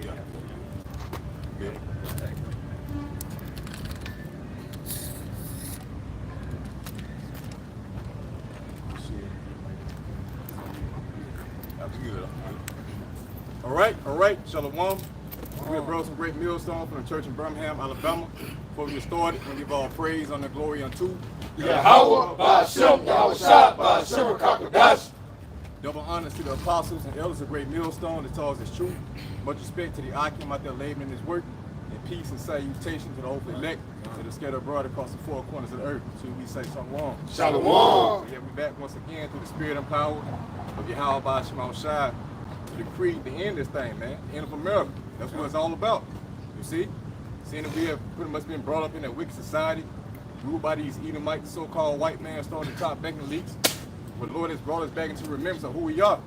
Yeah. Yeah. That's good. All right, Shalom. We have brought some great millstones from the church in Birmingham, Alabama. Before we get started, we give all praise and glory unto Yahweh, Ba'ashem, Yahushua, Ba'ashem, Kakadash. double honors to the apostles and elders of Great Millstone that tells us truth. Much respect to the Akim out there laboring in his work. And peace and salutation to the hopeful elect that are scattered abroad across the four corners of the earth. So we say Shalom. Shalom. Yeah, we're back once again through the spirit and power of Yahweh Ba'ashem Yahushua to decree the end of this thing, man. The end of America. That's what it's all about. You see? Seeing that we have pretty much been brought up in that wicked society, ruled by these Edomites, so-called white man starting the top banking leaks. But the Lord has brought us back into remembrance of who we are.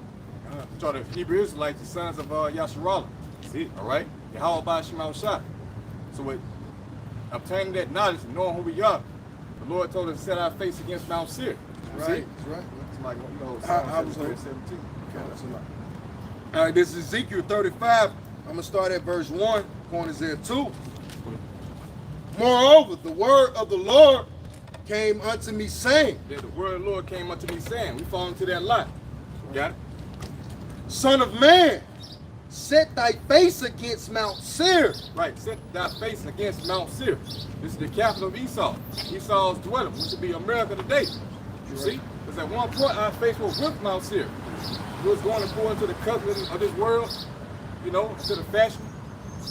Which are the Hebrew Israelites, the sons of Yasharallah. See? All right? Yahweh Ba'ashem Yahushua. So with obtaining that knowledge and knowing who we are, the Lord told us to set our face against Mount Seir. Right, right. Somebody, you know, I was Psalm like- 17. All right, this is Ezekiel 35. I'm going to start at verse 1, going to there 2. Moreover, the word of the Lord came unto me, saying, Yeah, the word of the Lord came unto me saying, we fall into that lie. Got it? Son of man, set thy face against Mount Seir. Right, set thy face against Mount Seir. This is the capital of Esau. Esau's dwelling, which would be America today. You see? Because at one point our face was with Mount Seir. We was going according to the custom of this world, you know, to the fashion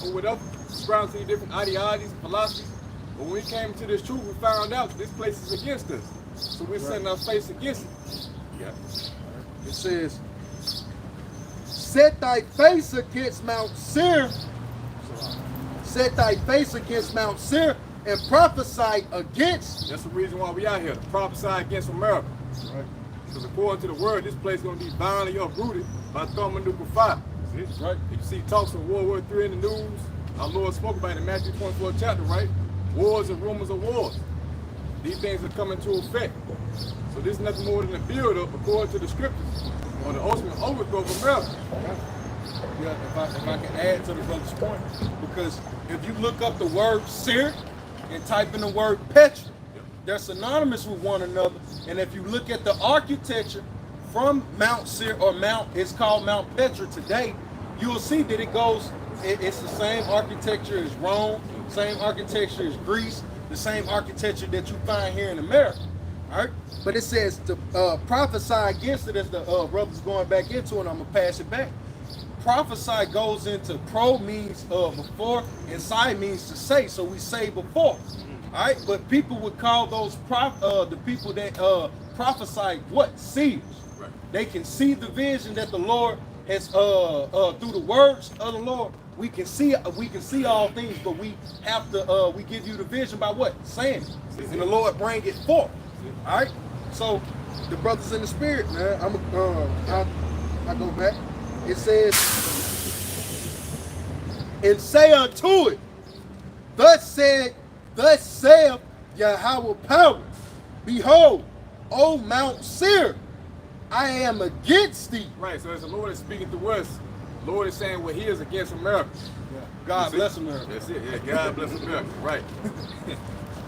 or whatever, subscribing to the different ideologies and philosophies. But when we came to this truth, we found out that this place is against us. So we're setting our face against it. Yeah. It says, set thy face against Mount Seir. Set thy face against Mount Seir and prophesy against. That's the reason why we out here, to prophesy against America. Right. Because according to the word, this place is going to be violently uprooted by thermonuclear fire. See? Right? You see talks of World War III in the news. Our Lord spoke about it in Matthew 24 chapter, right? Wars and rumors of wars. These things are coming to effect. So this is nothing more than a build-up, according to the scriptures, on the ultimate overthrow of America. Yeah, if I can add to the brother's point, because if you look up the word Seir and type in the word Petra, they're synonymous with one another. And if you look at the architecture from Mount Seir or it's called Mount Petra today, you'll see that it's the same architecture as Rome, same architecture as Greece, the same architecture that you find here in America. All right, but it says to prophesy against it, as the brother's going back into, and I'm gonna pass it back. Prophesy goes into pro means before, and psi means to say. So we say before. All right, but people would call those the people that prophesy what? Seers. Right. They can see the vision that the Lord has through the words of the Lord. We can see all things, but we have to we give you the vision by what? Saying it. And the Lord bring it forth. All right. So the brothers in the spirit, man. I go back. It says, and say unto it, thus saith Yahweh power, behold, O Mount Seir, I am against thee. Right, so as the Lord is speaking to us, the Lord is saying what he is against America. Yeah. God bless America. That's it, yeah, God bless America, right.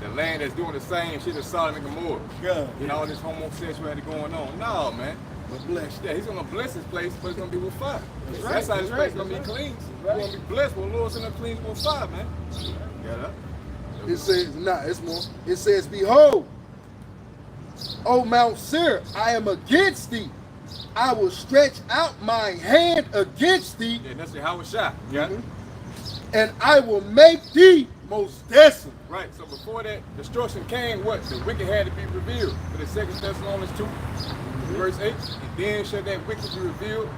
The land that's doing the same shit as Sodom and Gomorrah. God. And all this homosexuality going on. No, man. But bless. Yeah, he's gonna bless his place, but it's gonna be with fire. That's right, how this that's place right, is gonna be that's clean. right. We're gonna be blessed, but the Lord's gonna clean with fire, man. Yeah, It says, it's more. It says, behold, O Mount Seir, I am against thee. I will stretch out my hand against thee, yeah, that's how it's shot. Yeah. and I will make thee most desolate. Right, so before that destruction came, what? The wicked had to be revealed. For the 2 Thessalonians 2, verse 8. And then shall that wicked be revealed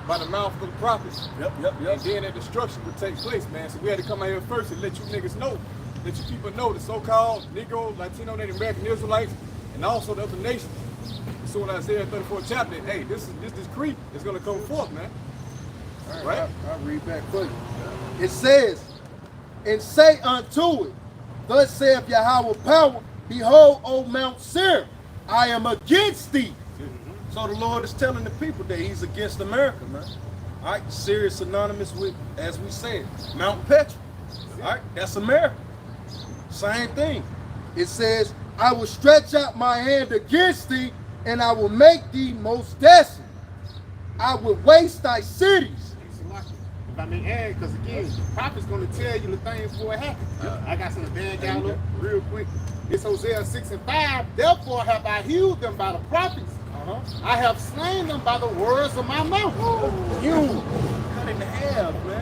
by the mouth of the prophets. Yep. And then that destruction would take place, man. So we had to come out here first and let you niggas know, let you people know, the so-called Negro, Latino, Native American Israelites, and also the other nations. So in Isaiah 34 chapter, hey, this decree is gonna come forth, man. All Right? I'll read back for you. It says, and say unto it, thus saith Yahweh power, behold, O Mount Seir, I am against thee. So the Lord is telling the people that he's against America, man. All right, Syria is synonymous with, as we said, Mount Petra. All right, that's America. Same thing. It says, I will stretch out my hand against thee, and I will make thee most desolate. I will waste thy cities. If I may add, because again, the prophet's going to tell you the things before it happens. I got some bad down look real quick. It's Hosea 6:5. Therefore have I healed them by the prophets. I have slain them by the words of my mouth. You cut in half, man.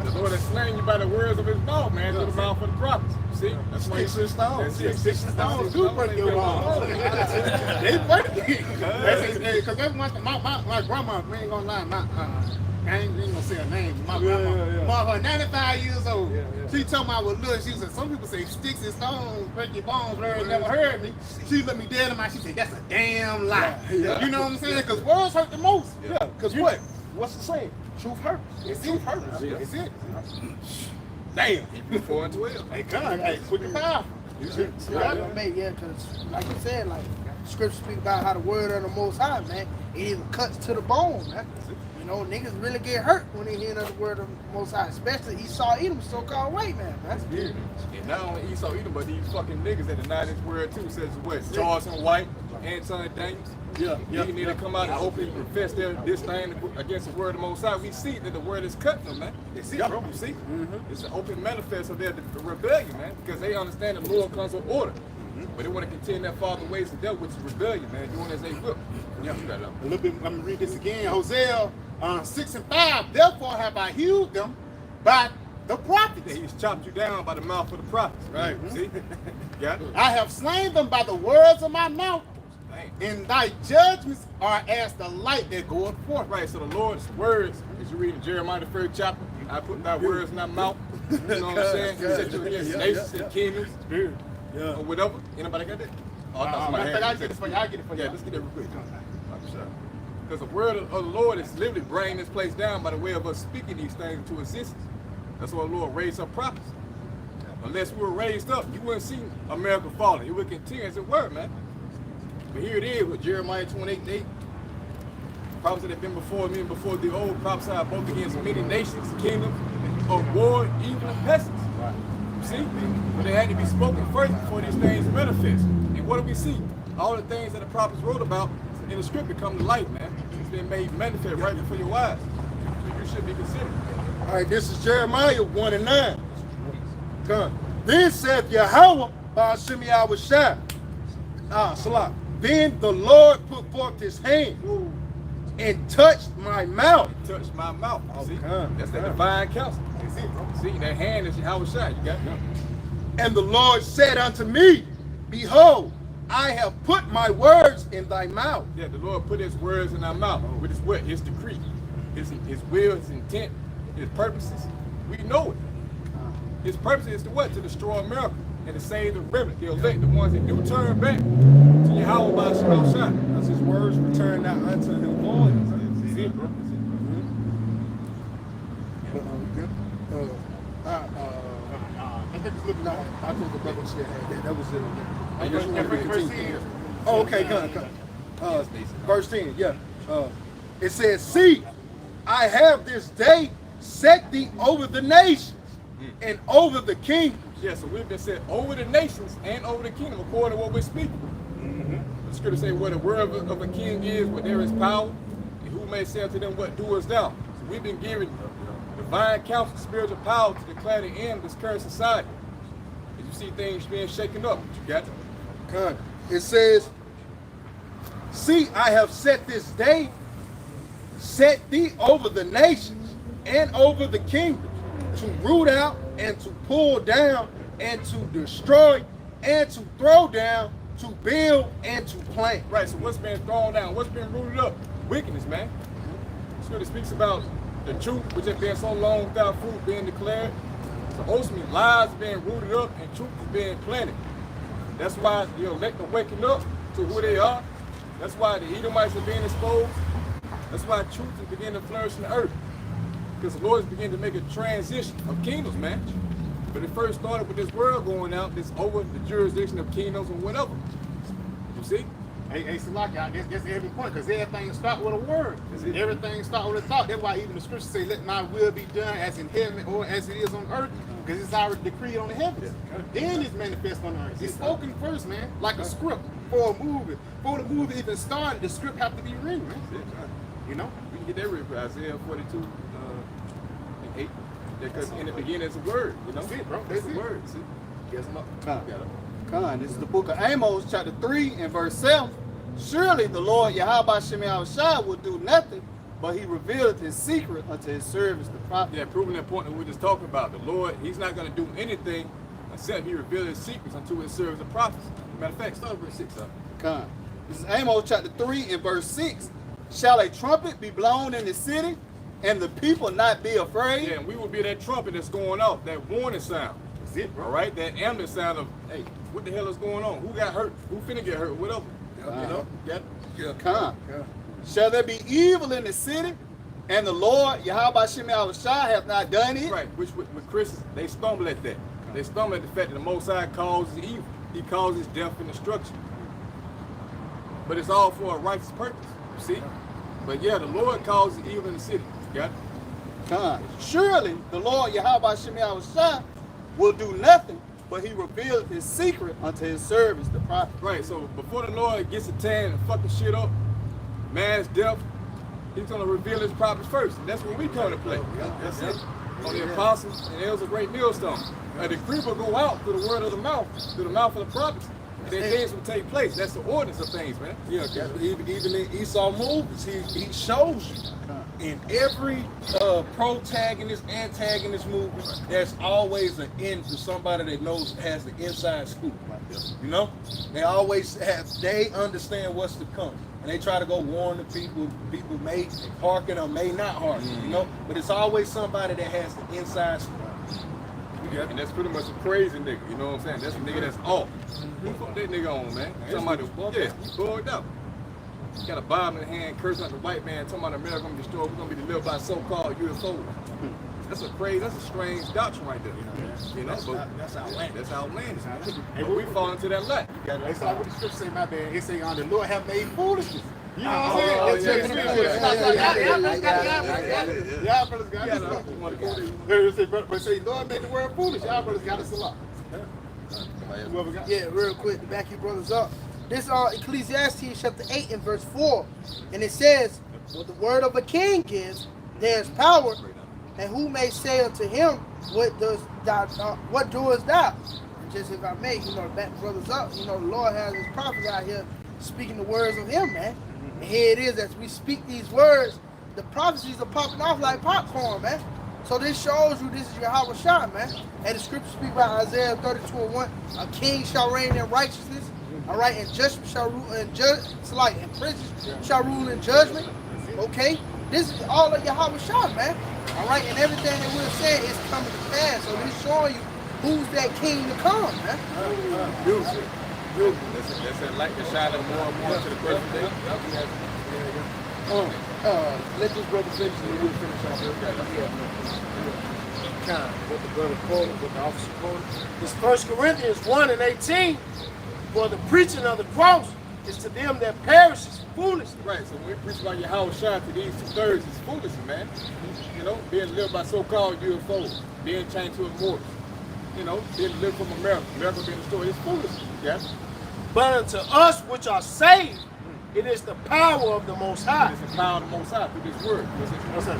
The Lord has slain you by the words of his mouth, man, to the mouth of the prophets. See? That's why he said stones. Sticks and stones do break your bones. They break it. Because that's one thing. My grandma, we ain't gonna lie, I ain't gonna say her name. My grandma, 95 years old. She told me I was little. She said, some people say sticks and stones break your bones. Larry never heard me. She looked me dead in my. She said, that's a damn lie. You know what I'm saying? Because words hurt the most. Yeah, because what? What's the saying? Truth hurts. It's it. It's it. Damn. Hebrews 4:12. Hey, come, hey, quick and powerful. Yeah, because like you said, like scripture speak about how the word of the Most High, man, it even cuts to the bone, man. You know, niggas really get hurt when they hear the word of the Most High, especially Esau Edom, so-called white man. That's Yeah. And not only Esau Edom, but these fucking niggas that deny this word too. Says what? Charleston White, Anton Daniels. Yeah. You need to come out and openly profess their disdain against the word of the Most High. We see that the word is cut them, man. It's it, bro. You see? It's an open manifest of their rebellion, man, because they understand the Lord comes with order. But they want to continue that father ways to deal with rebellion, man, doing as they will. Yeah, you got it. A little bit, I'm going to read this again. Hosea 6:5. Therefore have I healed them by the prophets. He's chopped you down by the mouth of the prophets. Right. See? Got it? I have slain them by the words of my mouth. And thy judgments are as the light that goeth forth. Right, so the Lord's words, as you read in Jeremiah the 3rd chapter, I put thy words in thy mouth. You know what I'm saying? He said you against nations and kingdoms, or whatever. Anybody got that? Oh, I thought somebody had I'll get it for you. I'll get it for you. Yeah, let's get that real quick. Because the word of the Lord is literally bringing this place down by the way of us speaking these things into existence. That's why the Lord raised up prophets. Unless we were raised up, you wouldn't see America falling. It would continue as it were, man. But here it is with Jeremiah 28:8. Prophets that have been before me and before the old prophesied both against many nations, kingdoms, of war, evil, and pestilence. Right. See? But they had to be spoken first before these things manifest. And what do we see? All the things that the prophets wrote about in the scripture come to light, man. It's been made manifest right before your eyes. So you should be considered. All right, this is Jeremiah 1:9. Come. Then saith Yahweh, Ba'ashem Yahushua, Salah. Then the Lord put forth his hand and touched my mouth. Touched my mouth. See? Okay. That's that divine counsel. That's it, bro. See, that hand is Yahushua. You got it? And the Lord said unto me, behold, I have put my words in thy mouth. Yeah, the Lord put his words in our mouth. With his what? His decree. His will, his intent, his purposes. We know it. His purpose is to what? To destroy America and to save the remnant, the elect, the ones that do turn back to Yahweh by Shemashah. Because his words return not unto him void. See it, bro? No, I think the brother said that was it. I just want to Verse 10. Oh, okay, come. Verse 10, yeah. It says, see, I have this day set thee over the nations and over the kingdoms. Yeah, so we've been set over the nations and over the kingdom according to what we're speaking. The scripture say what the word of a king is, where there is power, and who may say unto them, what doest thou? So we've been given divine counsel, spiritual power to declare the end of this current society. As you see things being shaken up, you got it? It says, see, I have set this day, set thee over the nations and over the kingdoms, to root out and to pull down and to destroy and to throw down, to build and to plant. Right, so what's been thrown down? What's been rooted up? Wickedness, man. Scripture speaks about the truth, which has been so long without fruit being declared. So ultimately, lies being rooted up and truth is being planted. That's why the elect are waking up to who they are. That's why the Edomites are being exposed. That's why truth is beginning to flourish in the earth. Because the Lord is beginning to make a transition of kingdoms, man. But it first started with this world going out, this over the jurisdiction of kingdoms and whatever. You see? Hey, Salaki, that's every point, because everything starts with a word. Everything starts with a thought. That's why even the scriptures say, let my will be done as in heaven or as it is on earth, because it's already decreed on the heavens. Then it's manifest on earth. It's spoken first, man, like a script for a movie. Before the movie even started, the script have to be written, man. You know? We can get that read for Isaiah 42 and 8. Because in the beginning it's a word, you know? That's it, bro. It's That's a it. word, see? Guess them up. Con, this is the book of Amos, chapter 3 and verse 7. Surely the Lord Yahweh Shemel Shai will do nothing, but he revealed his secret unto his servants, the prophet. Yeah, proving that point that we're just talking about. The Lord, he's not going to do anything except he revealed his secrets unto his servants, the prophets. Matter of fact, start with verse 6 up. Con. This is Amos chapter 3 and verse 6. Shall a trumpet be blown in the city, and the people not be afraid? Yeah, and we will be that trumpet that's going off, that warning sound. That's it, bro. All right, that ambulance sound of, hey, what the hell is going on? Who got hurt? Who finna get hurt? Whatever. You know? Con. Shall there be evil in the city, and the Lord Yahweh Shemel Shai hath not done it? Right, which with Christians, they stumble at that. They stumble at the fact that the Most High causes evil. He causes death and destruction. But it's all for a righteous purpose, you see? But yeah, the Lord causes evil in the city. Got it? Con. Surely the Lord Yahweh Shemel Shai will do nothing, but he revealed his secret unto his servants, the prophet. Right, so before the Lord gets a tan and fucking shit up, man's death, he's going to reveal his prophets first. And that's when we come to play. That's it. On the apostles, and there's a great millstone. A decree will go out through the word of the mouth, through the mouth of the prophets. And then things will take place. That's the ordinance of things, man. Yeah, because even in Esau movies, he shows you in every protagonist, antagonist movie, there's always an end to somebody that knows has the inside scoop. You know, they always they understand what's to come, and they try to go warn the people. People may hearken or may not hearken, you know, but it's always somebody that has the inside scoop. Yeah, and that's pretty much a crazy nigga, you know what I'm saying? That's a nigga that's off. Who fuck that nigga on, man? Somebody, yeah, he bugged out. He got a Bible in the hand, cursing out the white man, talking about America gonna be destroyed, we're gonna be delivered by so-called UFOs. That's a crazy, that's a strange doctrine right there. You know, That's outlandish. That's outlandish, man. But we fall into that lat. It's like what the scripture say, my bad. It say, the Lord have made foolishness. You know what I'm saying? Y'all brothers got it. But say, Lord made the word foolish. Y'all brothers got us a lot. Whoever got Yeah, real quick to back you brothers up. This Ecclesiastes chapter 8 and verse 4. And it says, what the word of a king gives, there's power. And who may say unto him, what doest thou? And just if I may, you know, to back the brothers up, you know, the Lord has his prophets out here speaking the words of him, man. And here it is, as we speak these words, the prophecies are popping off like popcorn, man. So this shows you this is Yahweh Shai, man. And the scriptures speak about Isaiah 32:1. A king shall reign in righteousness, all right, and judgment shall rule in and princes shall rule in judgment. Okay? This is all of Yahweh Shai, man. All right, and everything that we're saying is coming to pass. So this showing you who's that king to come, man. Beautiful. That's a light that's shining more and more to the present day. Let this brother finish and we'll finish off. Kind what the brother quoted, what the officer quoted. It's 1 Corinthians 1 and 18. For the preaching of the cross is to them that perishes foolishness. Right, so when we preach about Yahweh Shai to these 2/3, it's foolishness, man. You know, being lived by so-called UFOs, being changed to immortals. You know, being delivered from America being destroyed, it's foolishness. Yeah? But unto us which are saved, it is the power of the Most High. It's the power of the Most High through this word. What's that?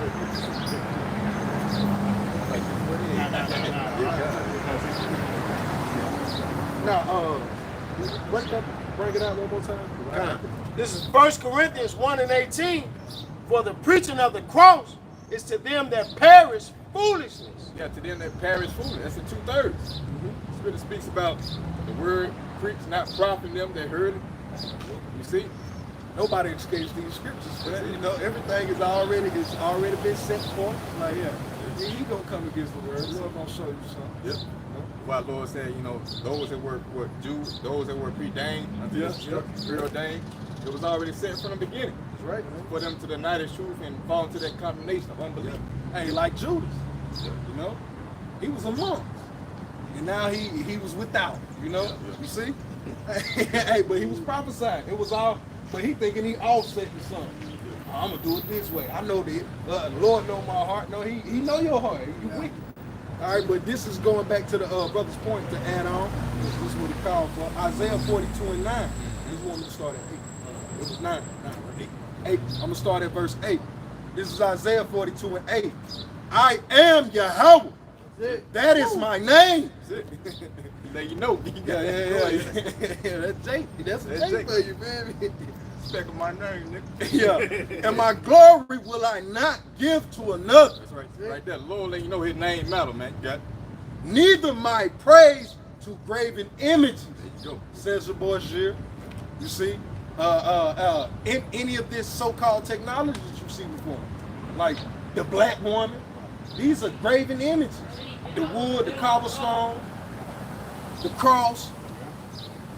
Now, bring it out one more time. This is 1 Corinthians 1 and 18. For the preaching of the cross is to them that perish foolishness. Yeah, to them that perish foolishness. That's the 2/3. Scripture speaks about the word preached, not profiting them that heard it. You see? Nobody escapes these scriptures, man. You know, everything is already been set forth. Like, he gonna come against the word. Lord gonna show you something. Yep. Why Lord said, you know, those that were Jews, those that were preordained unto preordained, it was already set from the beginning. That's right, man. For them to deny the truth and fall into that condemnation of unbelief. Hey, like Judas, you know, he was among, and now he was without. You know, you see. Hey, but he was prophesying. It was all, but he thinking he offset the son. I'm gonna do it this way. I know that Lord know my heart. No, he know your heart. You wicked. All right, but this is going back to the brother's point to add on. This is what he called for. Isaiah 42 and 9. This is one to start at 8. It was 9, 8. I'm gonna start at verse 8. This is Isaiah 42 and 8. I am Yahweh. That is my name. Now you know. Yeah. That's Jake. That's Jake for you, baby. Respect my name, nigga. Yeah. And my glory will I not give to another. That's right. Right there. Lord let you know his name matter, man. You got it? Neither my praise to graven images, There you go. says the boy Shir. You see? In any of this so-called technology that you see before, like the black woman, these are graven images. The wood, the cobblestone, the cross.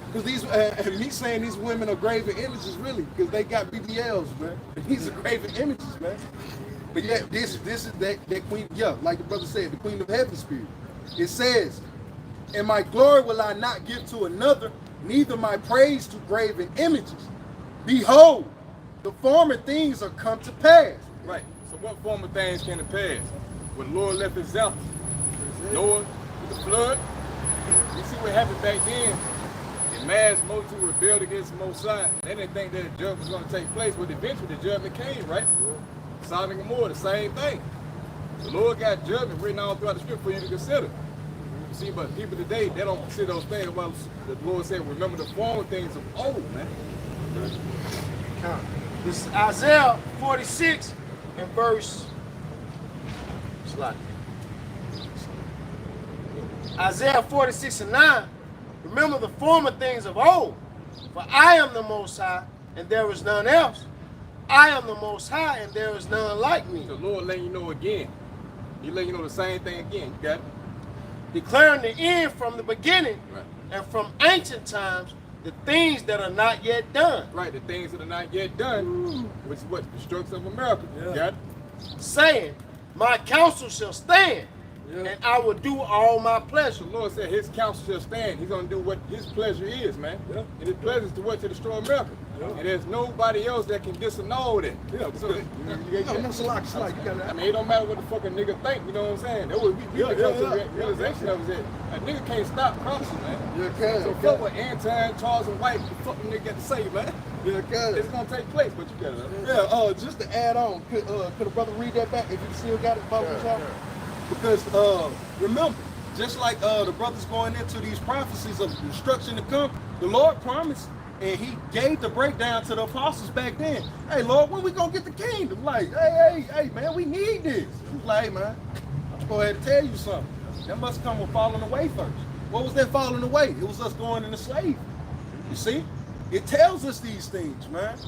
Because these, and me saying these women are graven images, really, because they got BBLs, man. These are graven images, man. But yeah, this is that queen, yeah, like the brother said, the queen of heaven spirit. It says, and my glory will I not give to another, neither my praise to graven images. Behold, the former things are come to pass. Right. So what former things came to pass? When the Lord left examples. Noah with the flood. You see what happened back then? The mass multitude rebelled against the Most High. They didn't think that a judgment was going to take place, but eventually the judgment came, right? Sodom and Gomorrah, the same thing. The Lord got judgment written all throughout the script for you to consider. You see, but people today, they don't consider those things. Well, the Lord said, remember the former things of old, man. This is Isaiah 46 and verse. Slide. Isaiah 46 and 9. Remember the former things of old, for I am the Most High, and there is none else. I am the Most High, and there is none like me. The Lord letting you know again. He letting you know the same thing again. You got it? Declaring the end from the beginning, Right. and from ancient times, the things that are not yet done. Right, the things that are not yet done, which is what? The destruction of America. You got it? Saying, my counsel shall stand, and I will do all my pleasure. The Lord said his counsel shall stand. He's going to do what his pleasure is, man. Yeah. And his pleasure is to what? To destroy America. Yeah. And there's nobody else that can disannul that. Yeah. So, You got I mean, it don't matter what the fucking nigga think, you know what I'm saying? That was, we come to the realization of it. A nigga can't stop crossing, man. So fuck what Anton, Charles, and White, the fucking nigga got to say, man. It's going to take place, but you got it. Just to add on, could a brother read that back if you still got it, Because remember, just like the brothers going into these prophecies of destruction to come, the Lord promised, and he gave the breakdown to the apostles back then. Hey, Lord, when we gonna get the kingdom? Like, hey, man, we need this. He was like, hey, man, I'm go ahead and tell you something. That must come with falling away first. What was that falling away? It was us going into slavery. You see? It tells us these things, man.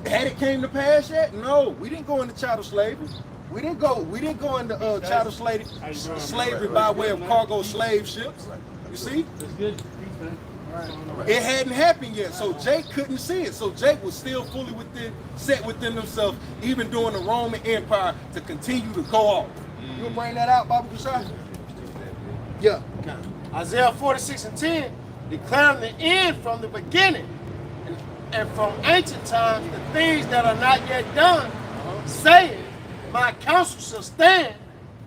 Had it came to pass yet? No, we didn't go into chattel slavery. We didn't go into chattel slavery by way of cargo slave ships. You see? That's good. It hadn't happened yet, so Jake couldn't see it. So Jake was still fully set within himself, even during the Roman Empire, to continue to go off. You'll bring that out, Baba Kushai? Yeah. Isaiah 46 and 10, declaring the end from the beginning, and from ancient times the things that are not yet done, saying, my counsel shall stand,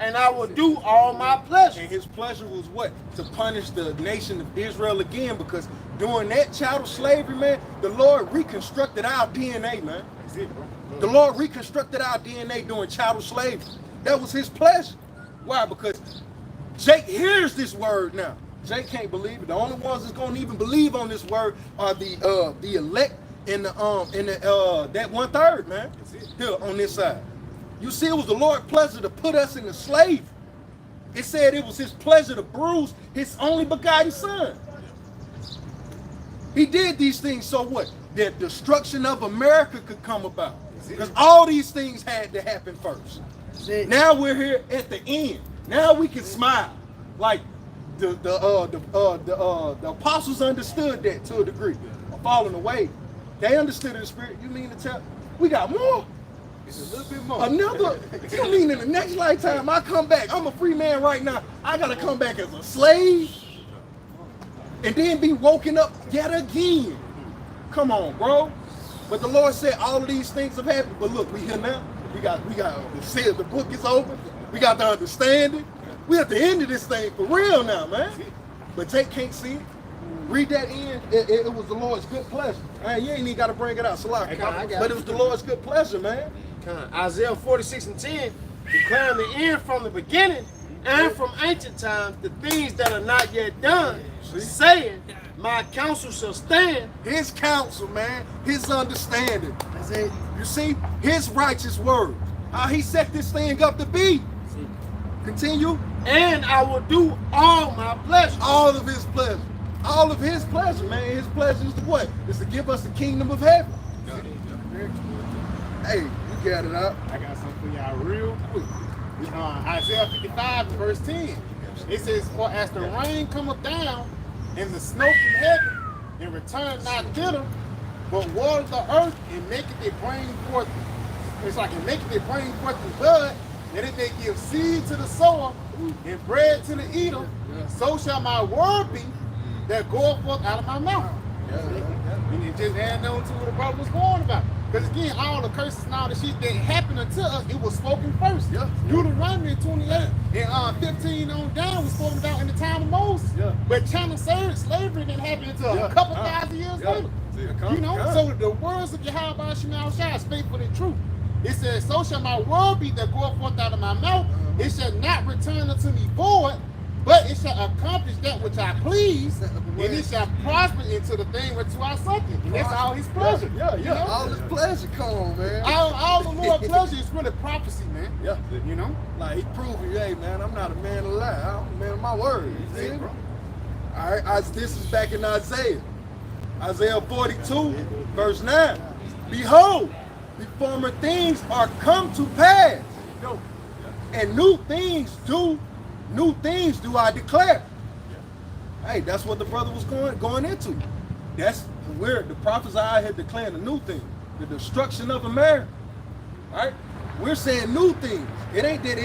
and I will do all my pleasure. And his pleasure was what? To punish the nation of Israel again, because during that chattel slavery, man, the Lord reconstructed our DNA, man. The Lord reconstructed our DNA during chattel slavery. That was his pleasure. Why? Because Jake hears this word now. Jake can't believe it. The only ones that's gonna even believe on this word are the elect in the that 1/3, man. Here on this side. You see, it was the Lord's pleasure to put us into slavery. It said it was his pleasure to bruise his only begotten son. He did these things so what? The destruction of America could come about. Because all these things had to happen first. Now we're here at the end. Now we can smile. Like the apostles understood that to a degree. Falling away. They understood in the spirit. You mean to tell we got more? It's a little bit more. Another, you mean in the next lifetime I come back? I'm a free man right now. I gotta come back as a slave. and then be woken up yet again. Come on, bro. But the Lord said all of these things have happened. But look, we here now. We got the seal. The book is open. We got the understanding. We at the end of this thing for real now, man. But Jake can't see it. Read that in. It was the Lord's good pleasure. You ain't even got to bring it out. But it was the Lord's good pleasure, man. Isaiah 46:10, declaring the end from the beginning and from ancient times, the things that are not yet done, saying, my counsel shall stand. His counsel, man. His understanding. That's it. You see, his righteous word. How he set this thing up to be. Continue. And I will do all my pleasure. All of his pleasure. All of his pleasure, man. His pleasure is to what? Is to give us the kingdom of heaven. Hey, you got it out. I got something for y'all real quick. Isaiah 55 verse 10. It says, for as the rain cometh down and the snow from heaven, and return not thither, but water the earth and maketh it bring forth. It's like it maketh it bring forth the bud, that it may give seed to the sower and bread to the eater. So shall my word be that goeth forth out of my mouth. And it just add on to what the brother was going about. Because again, all the curses and all the shit that happened unto us, it was spoken first. Deuteronomy 28 and 15 on down was spoken about in the time of Moses. But China slavery didn't happen until a couple thousand years later. You know, so the words of Yahweh Shema Shai is faithful and true. It says, so shall my word be that goeth forth out of my mouth. It shall not return unto me void, but it shall accomplish that which I please, and it shall prosper into the thing whereto I sent it. And that's all his pleasure. Yeah. You know? All his pleasure. Come on, man. All the Lord's pleasure is really prophecy, man. Yeah. You know? Like he proving, hey, man, I'm not a man of lie. I'm a man of my word. You see? All right, this is back in Isaiah. Isaiah 42, verse 9. Behold, the former things are come to pass, and new things do I declare. Hey, that's what the brother was going into. That's where the prophets I had declared a new thing, the destruction of America. All right, we're saying new things. It ain't that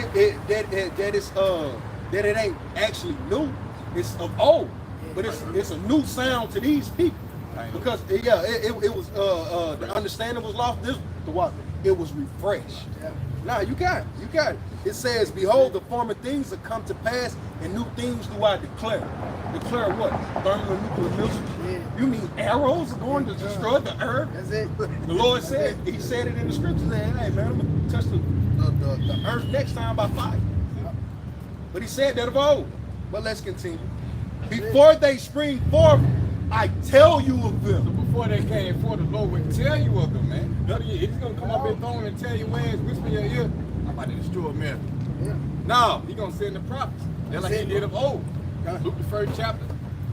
it ain't actually new. It's of old, but it's a new sound to these people. Because it was the understanding was lost. This the what it was refreshed. Now you got it. It says, behold, the former things have come to pass, and new things do I declare. Declare what? Thermonuclear missiles? You mean arrows are going to destroy the earth? That's it. The Lord said, he said it in the scriptures, saying, hey man, I'm gonna touch the earth next time by fire. But he said that of old. But let's continue. Before they spring forth, I tell you of them. So before they came forth, the Lord would tell you of them, man. He's gonna come up his throne and tell you where it's whisper in your ear. I'm about to destroy America. No, he's gonna send the prophets. Just like he did of old. Luke the 1st chapter.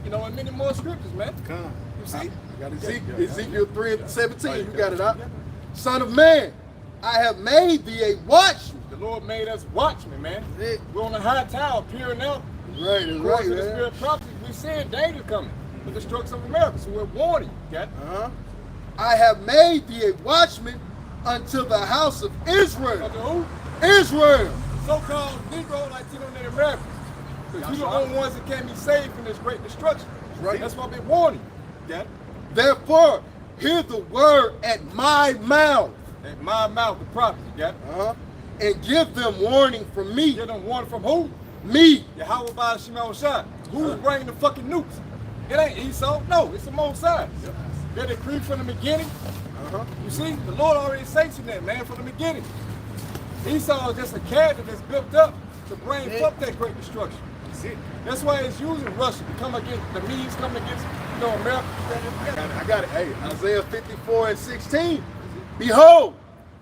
You know, and many more scriptures, man. You see? Got Ezekiel 3:17. You got it out. Son of man, I have made thee a watchman. The Lord made us watchmen, man. We're on the high tower, peering out. Right, Of course, in the spirit of prophecy, we seeing danger coming. The destruction of America, so we're warning you, okay? I have made thee a watchman unto the house of Israel. Unto who? Israel. So-called Negro like Native Americans. Because you're the only ones that can be saved from this great destruction. Right. That's why we're warning you, okay? Therefore, hear the word at my mouth. At my mouth, the prophet, okay? And give them warning from me. Give them warning from who? Me. Yahweh by Shema Shai. Who's bringing the fucking nukes? It ain't Esau. No, it's the Most High. They're decreed from the beginning. You see, the Lord already sanctioned that, man, from the beginning. Esau is just a character that's built up to bring up that great destruction. That's why it's using Russia to come against the Medes, come against America. I got it. Hey, Isaiah 54:16. Behold,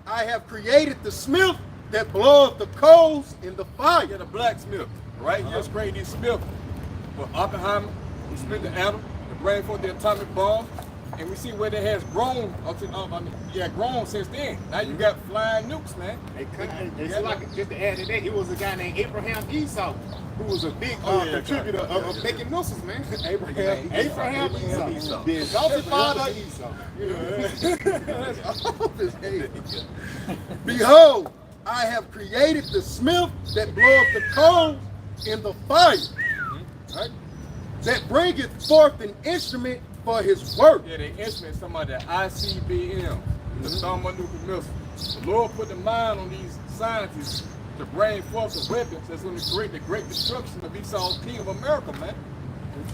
I have created the smith that bloweth the coals in the fire. Yeah, the blacksmith. Right here's created this smith for Oppenheimer. We split the atom to bring forth the atomic bomb, and we see where it has grown. Grown since then. Now you got flying nukes, man. It's like, just to add to that, it was a guy named Abraham Esau, who was a big contributor of making missiles, man. Abraham Esau. The exalted father Esau. Behold, I have created the smith that bloweth the coals in the fire. Right? that bringeth forth an instrument for his work. Yeah, the instrument, some of the ICBM, the thermonuclear missile. The Lord put the mind on these scientists to bring forth the weapons that's going to create the great destruction of Esau's kingdom of America, man.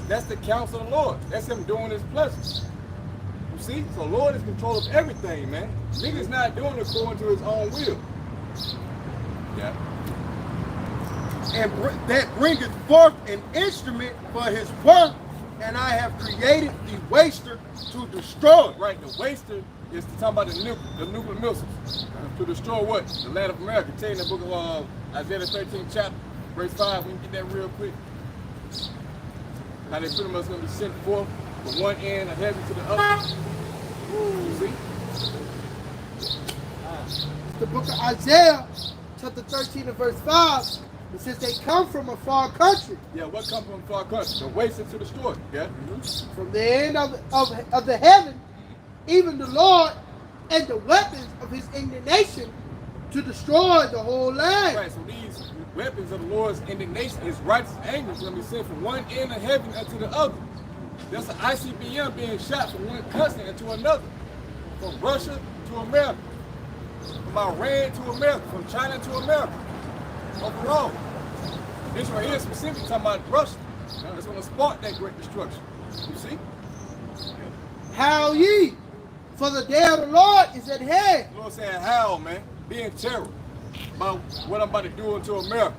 That's the counsel of the Lord. That's him doing his pleasure. You see? So the Lord is in control of everything, man. Nigga's not doing it according to his own will. Yeah. And that bringeth forth an instrument for his work, and I have created the waster to destroy. Right, the waster is to talk about the nuclear missiles. To destroy what? The land of America. Tell you in the book of Isaiah the 13th chapter, verse 5, we can get that real quick. How they pretty much going to be sent forth from one end of heaven to the other. You see? The book of Isaiah, chapter 13 and verse 5, it says they come from a far country. Yeah, what comes from far country? The waster to destroy. Yeah? From the end of the heaven, even the Lord and the weapons of his indignation to destroy the whole land. Right, so these weapons of the Lord's indignation, his righteous anger is going to be sent from one end of heaven unto the other. There's an ICBM being shot from one country into another. From Russia to America. From Iran to America. From China to America. Overall. This right here specifically talking about Russia. That's going to spark that great destruction. You see? Howl ye, for the day of the Lord is at hand. The Lord saying, howl, man. Be in terror about what I'm about to do into America.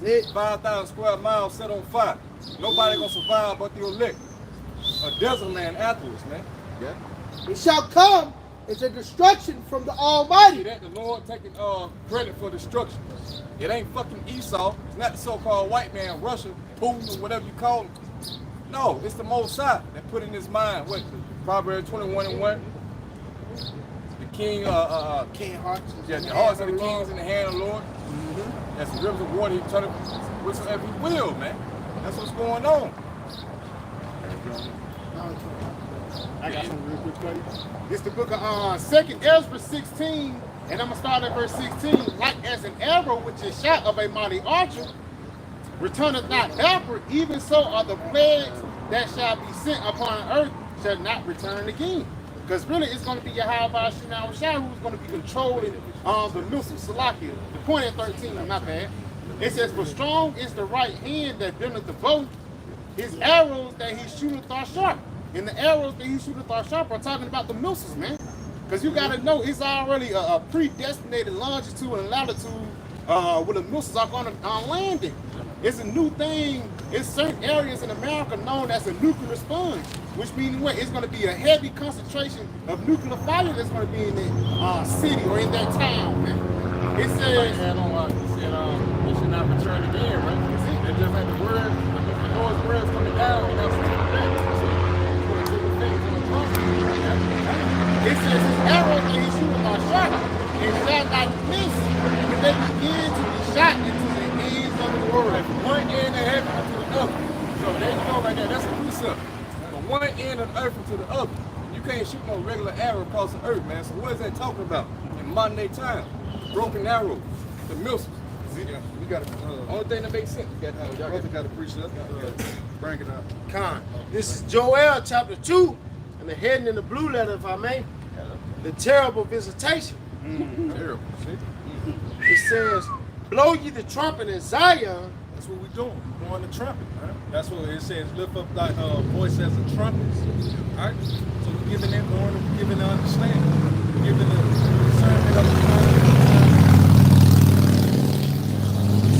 That's it. 5,000 square miles set on fire. Nobody gonna survive but the elect. A desert land afterwards, man. Yeah. It shall come as a destruction from the See Almighty. that? The Lord taking credit for destruction. It ain't fucking Esau. It's not the so-called white man, Russia, Putin, or whatever you call him. No, it's the Most High that put in his mind, what, Proverbs 21:1? The king, King Hearts. yeah, the hearts of the kings in the hand of the Lord. That's the rivers of water. He turn it whatsoever he will, man. That's what's going on. I got some real quick for you. It's the book of 2nd Ezra 16, and I'm going to start at verse 16. Like as an arrow which is shot of a mighty archer, returneth not backward, even so are the plagues that shall be sent upon earth shall not return again. Because really it's going to be Yahweh Shema Shah who's going to be controlling the Nusum Salakia. The point at 13, not bad. It says, for strong is the right hand that bendeth the bow, his arrows that he shooteth are sharp. And the arrows that he shooteth are sharp are talking about the missiles, man. Because you got to know it's already a predestinated longitude and latitude where the missiles are going to land in. It's a new thing. It's certain areas in America known as a nuclear sponge, which means what? It's going to be a heavy concentration of nuclear fire that's going to be in that city or in that town, man. It says, He said, it should not return again, right? It's just like the word, the Lord's word is coming down, and that's it says his arrows that he shooteth are sharp, and shall not miss when they begin to be shot into the ends of the world. from one end of heaven to the other. So there you go right there. That's a precept. From one end of the earth to the other. You can't shoot no regular arrow across the earth, man. So what is that talking about in modern day time? Broken arrows, the missiles. Yeah, we got to. Only thing that makes sense. Y'all got to preach up. Bring it up. Con. This is Joel chapter 2, and the heading in the blue letter, if I may. The terrible visitation. Terrible. See? It says, blow ye the trumpet in Zion. That's what we're doing. We're blowing the trumpet. Right? That's what it says. Lift up thy voice as a trumpet. All right. So we're giving that warning. We're giving the understanding. We're giving the discernment of the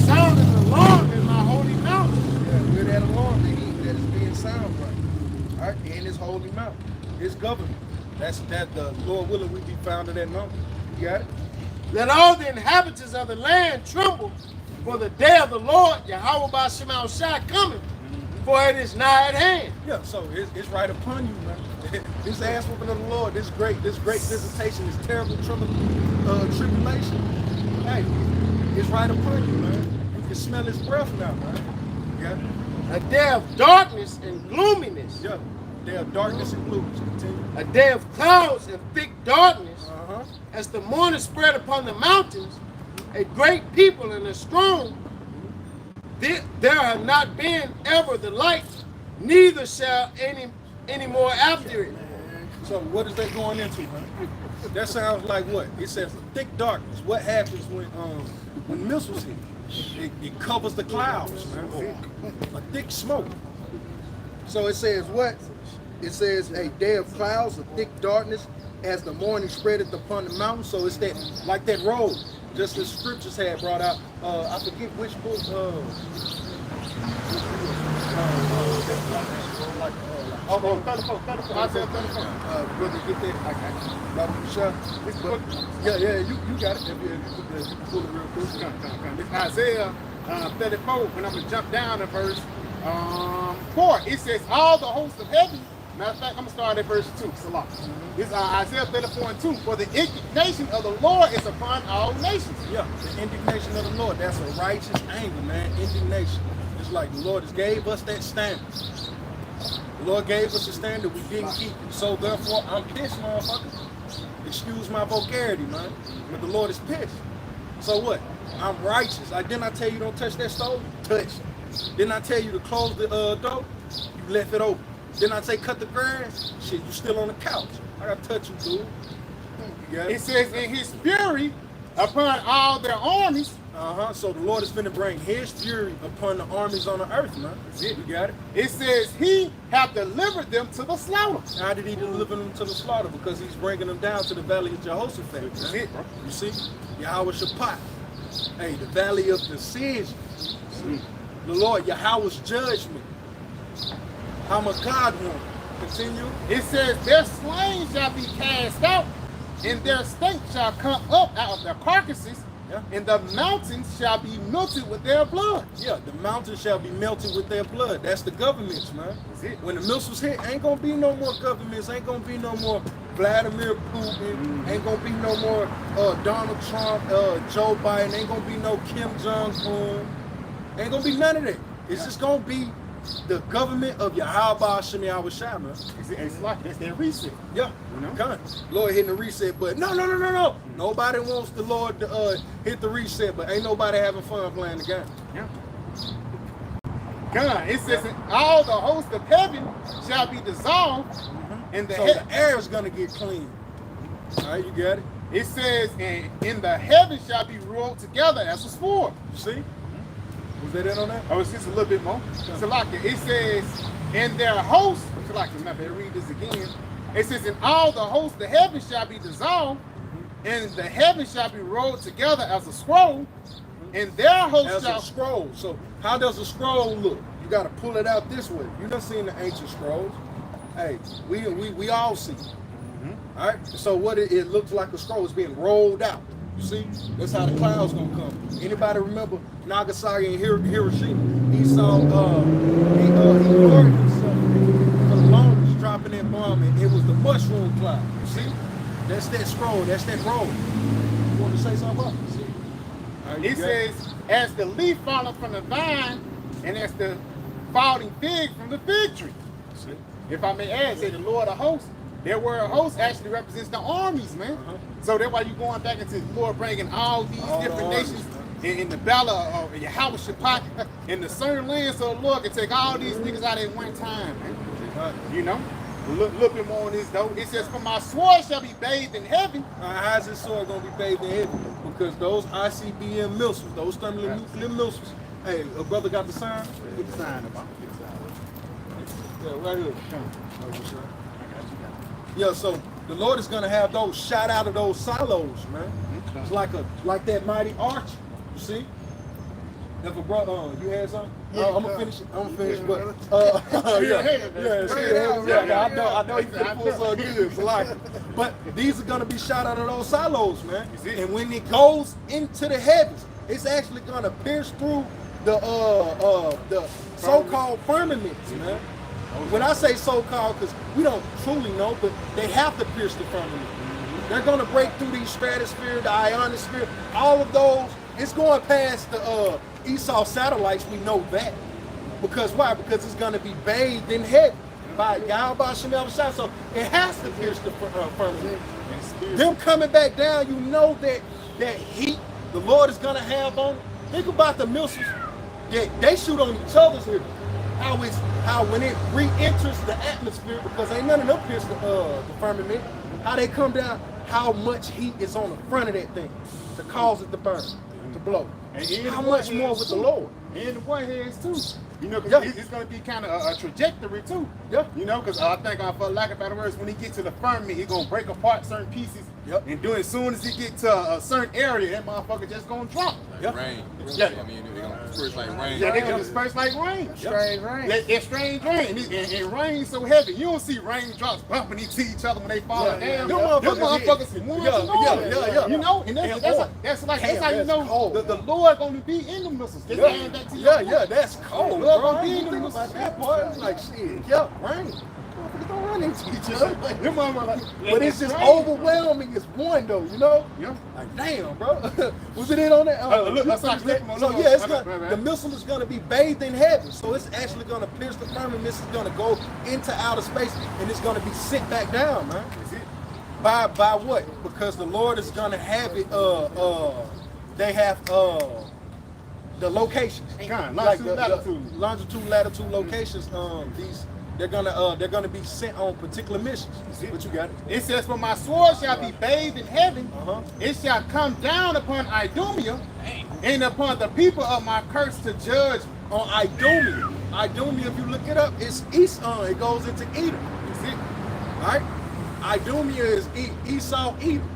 Sounding the alarm in my holy mountain. Yeah, we're that alarm that is being sound right. All right. In His holy mountain, His government. That's that. The Lord willing, we be found in that mountain. You got it. Let all the inhabitants of the land tremble, for the day of the Lord, Yahweh by Shema Shai coming, for it is nigh at hand. Yeah, so it's right upon you, man. This ass whooping of the Lord, this great visitation, this terrible tribulation. Hey, it's right upon you, man. You can smell His breath now, man. You got it? A day of darkness and gloominess. Yeah, day of darkness and gloom. Continue. A day of clouds and thick darkness, Uh-huh. as the morning spread upon the mountains, a great people and a strong. There have not been ever the light neither shall any more after it. So what is that going into, man? That sounds like what? It says thick darkness. What happens when missiles hit? It covers the clouds, man. A thick smoke. So it says what? It says a day of clouds, a thick darkness, as the morning spreadeth upon the mountain. So it's that like that road, just as scriptures had brought out. I forget which book. Oh, 34. Isaiah 34. Brother, get that. Yeah, you got it. If you can pull it real quick. Come. It's Isaiah 34, and I'm going to jump down to verse 4. It says, all the hosts of heaven. Matter of fact, I'm going to start at verse 2. Salah. It's Isaiah 34 and 2. For the indignation of the Lord is upon all nations. Yeah, the indignation of the Lord. That's a righteous anger, man. Indignation. It's like the Lord has gave us that standard. The Lord gave us a standard we didn't keep. So therefore, I'm pissed, motherfucker. Excuse my vulgarity, man. But the Lord is pissed. So what? I'm righteous. Didn't I tell you don't touch that stove? Touch it. Didn't I tell you to close the door? You left it open. Didn't I say cut the grass? Shit, you still on the couch. I gotta touch you, dude. You got it? It says, in his fury upon all their armies. So the Lord is finna bring his fury upon the armies on the earth, man. That's it. You got it? It says he have delivered them to the slaughter. How did he deliver them to the slaughter? Because he's bringing them down to the valley of Jehoshaphat. That's it, bro. You see? Yahweh Shaphat. Hey, the valley of decision. The Lord, Yahweh's judgment. I'm a God one. Continue. It says their slain shall be cast out, and their state shall come up out of their carcasses. Yeah. And the mountains shall be melted with their blood. Yeah, the mountains shall be melted with their blood. That's the governments, man. That's it. When the missiles hit, ain't gonna be no more governments. Ain't gonna be no more Vladimir Putin. Ain't gonna be no more Donald Trump, Joe Biden. Ain't gonna be no Kim Jong-un. Ain't gonna be none of that. It's just gonna be the government of Yahweh Shem Yahweh Shai, man. It's like that's their reset. Yeah, You know? come. Lord hitting the reset button. No. Nobody wants the Lord to hit the reset, but ain't nobody having fun playing the game. Yeah. God, it says all the hosts of heaven shall be dissolved, and the So the air is gonna get clean. All right, you got it. it says, and in the heavens shall be rolled together as a sword. You see? Was that it on that? Oh, it's just a little bit more. So like it says, in their hosts, so like remember, read this again. It says, and all the hosts of heaven shall be dissolved, and the heavens shall be rolled together as a scroll, and their hosts As shall a scroll. So how does a scroll look? You got to pull it out this way. You done seen the ancient scrolls. Hey, we all see it. All right. So what it looks like a scroll is being rolled out. You see? That's how the clouds gonna come. Anybody remember Nagasaki and Hiroshima? He saw he lowered himself for the longest dropping that bomb, and it was the mushroom cloud. You see? That's that scroll. That's that roll. You want to say something about it? See? All right, you It got says, as the leaf falleth from the vine, and as the falling fig from the fig tree. See? If I may add, say the Lord of hosts. Their word host actually represents the armies, man. So that's why you're going back into the Lord bringing all these All the different armies, nations in the battle of Yahweh Shaphat in the certain land, so the Lord can take all these niggas out at one time, man. You know? A little bit more on this though. It says, for my sword shall be bathed in heaven. How's this sword gonna be bathed in heaven? Because those ICBM missiles, those thermonuclear missiles. Hey, a brother got the sign? Put the sign up. Yeah, right here. Yeah, so the Lord is gonna have those shot out of those silos, man. It's like that mighty arch. You see? If a brother, you had something? I'm gonna finish it. But I know you can pull so good. So like, but these are gonna be shot out of those silos, man. And when it goes into the heavens, it's actually gonna pierce through the so-called firmaments, man. When I say so-called, because we don't truly know, but they have to pierce the firmament. They're going to break through the stratosphere, the ionosphere, all of those. It's going past the Esau satellites. We know that. Because why? Because it's going to be bathed in heaven by Yahweh Shem Yahweh Shai. So it has to pierce the firmament. Them coming back down, you know that heat the Lord is going to have on it. Think about the missiles that they shoot on each other's here. How it's how when it re-enters the atmosphere, because ain't nothing up here the firmament, how they come down, how much heat is on the front of that thing to cause it to burn, to blow. And How much more with the Lord? And the warheads too. You know, because Yeah. it's going to be kind of a trajectory too. Yeah. You know, because I think, for lack of better words, when he gets to the firmament, he's going to break apart certain pieces. Yep. And as soon as he get to a certain area, that motherfucker just going to drop. Yep. Rain. Yeah. I mean, they're gonna disperse like rain. Yeah, they can disperse like rain. Strange rain. That strange rain. And rain so heavy. You don't see raindrops bumping into each other when they fall down. Them Them motherfuckers motherfuckers warm yeah, and all. yeah. You know, and that's how Damn, you know that's cold. the Lord going to be in the missiles. Just add that to your Yeah, that's cold, The bro. Lord gonna I be ain't in even the think about missiles. that part. It's like, shit, yeah, rain. Motherfuckers don't run into each other. Them motherfuckers. But it's just rain. overwhelming. It's one though, you know? Yeah. Like, damn, bro. Was it in on that? Look, that's like flipping. So Look, yeah, it's look, gonna, right. the missile is gonna be bathed in heaven. So it's actually gonna pierce the firmament. This is gonna go into outer space, and it's gonna be sent back down, man. Is it? By what? Because the Lord is gonna have it. They have the locations, Kind, like longitude, latitude. longitude, latitude locations. They're gonna be sent on particular missions. But you got it. It says, "For my sword shall be bathed in heaven; Uh-huh. it shall come down upon Idumea, and upon the people of my curse to judge." On Idumea. Idumea, if you look it up, it's east on. It goes into Edom. Is it? Right? Idumea is Esau, Edom.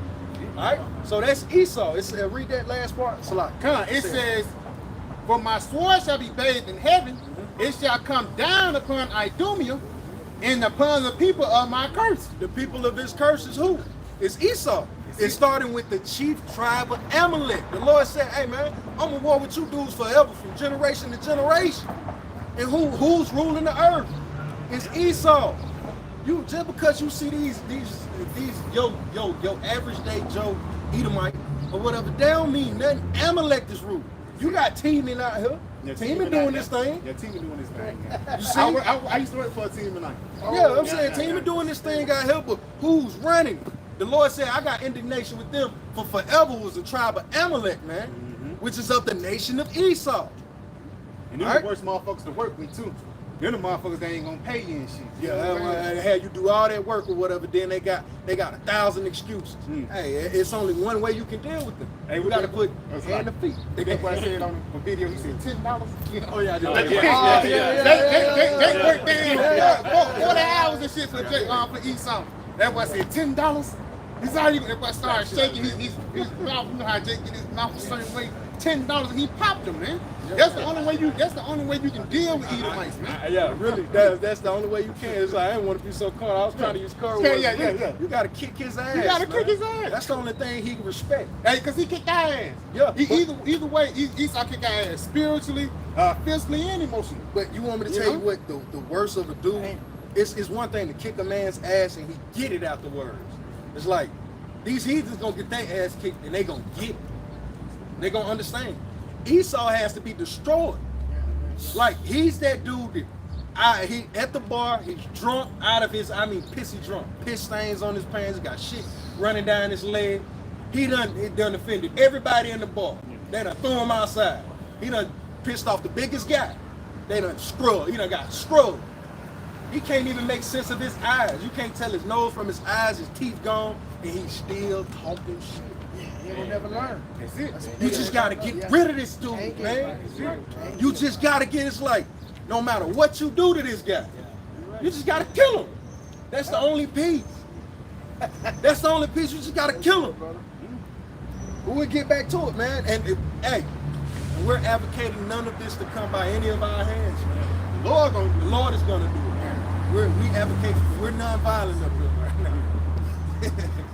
Right? So that's Esau. It's read that last part. It's a lot. It says, "For my sword shall be bathed in heaven; it shall come down upon Idumea, and upon the people of my curse." The people of his curse is who? It's Esau. It's starting with the chief tribe of Amalek. The Lord said, hey man, I'm gonna war with you dudes forever, from generation to generation. And who's ruling the earth? It's Esau. You just because you see these yo average day Joe Edomite or whatever, they don't mean nothing. Amalek is ruling. You got teaming out here. Teaming doing this thing. Yeah, teaming doing this thing. You see? I used to work for a team tonight. Yeah, I'm saying teaming doing this thing out here, but who's running? The Lord said, I got indignation with them for forever was the tribe of Amalek, man, which is of the nation of Esau. And they're Right. the worst motherfuckers to work with too. They're the motherfuckers that ain't gonna pay you and shit. You know what I'm saying? They had you do all that work or whatever, then they got 1,000 excuses. Hey, it's only one way you can deal with them. Hey, We got to put that's hand like- to feet. That's what I said on the video. He said $10. You know? Oh yeah, I did. They work there 40 hours and shit for Esau. That boy said $10. He's already. That boy started shaking his mouth. You know how Jake get his mouth a certain way. $10 and he popped him, man. That's the only way you. That's the only way you can deal with Edomites, man. Yeah, really. That's the only way you can. It's like I didn't want to be so cold. I was trying to use curve words. Yeah. You got to kick his ass. You gotta man. kick his ass. That's the only thing he can respect. Hey, cause he kicked our ass. Yeah, Either way, Esau kicked our ass spiritually, physically, and emotionally. But you want me to You tell you know? what the worst of a dude? It's one thing to kick a man's ass and he get it afterwards. It's like these heathens gonna get their ass kicked and they gonna get it. They gonna understand. Esau has to be destroyed. Like he's that dude that he at the bar, he's drunk out of his, pissy drunk. Piss stains on his pants, he got shit running down his leg. He done offended everybody in the bar. They done threw him outside. He done pissed off the biggest guy. They done scrubbed. He done got scrubbed. He can't even make sense of his eyes. You can't tell his nose from his eyes, his teeth gone, and he's still talking shit. He will never learn. That's it. You just gotta get rid of this dude, man. You just gotta get, it's like, no matter what you do to this guy, you just gotta kill him. That's the only piece. That's the only piece, you just gotta kill him. But we'll get back to it, man. And hey, we're advocating none of this to come by any of our hands, man. The Lord is gonna do it, man. We advocate, we're non-violent up here right now.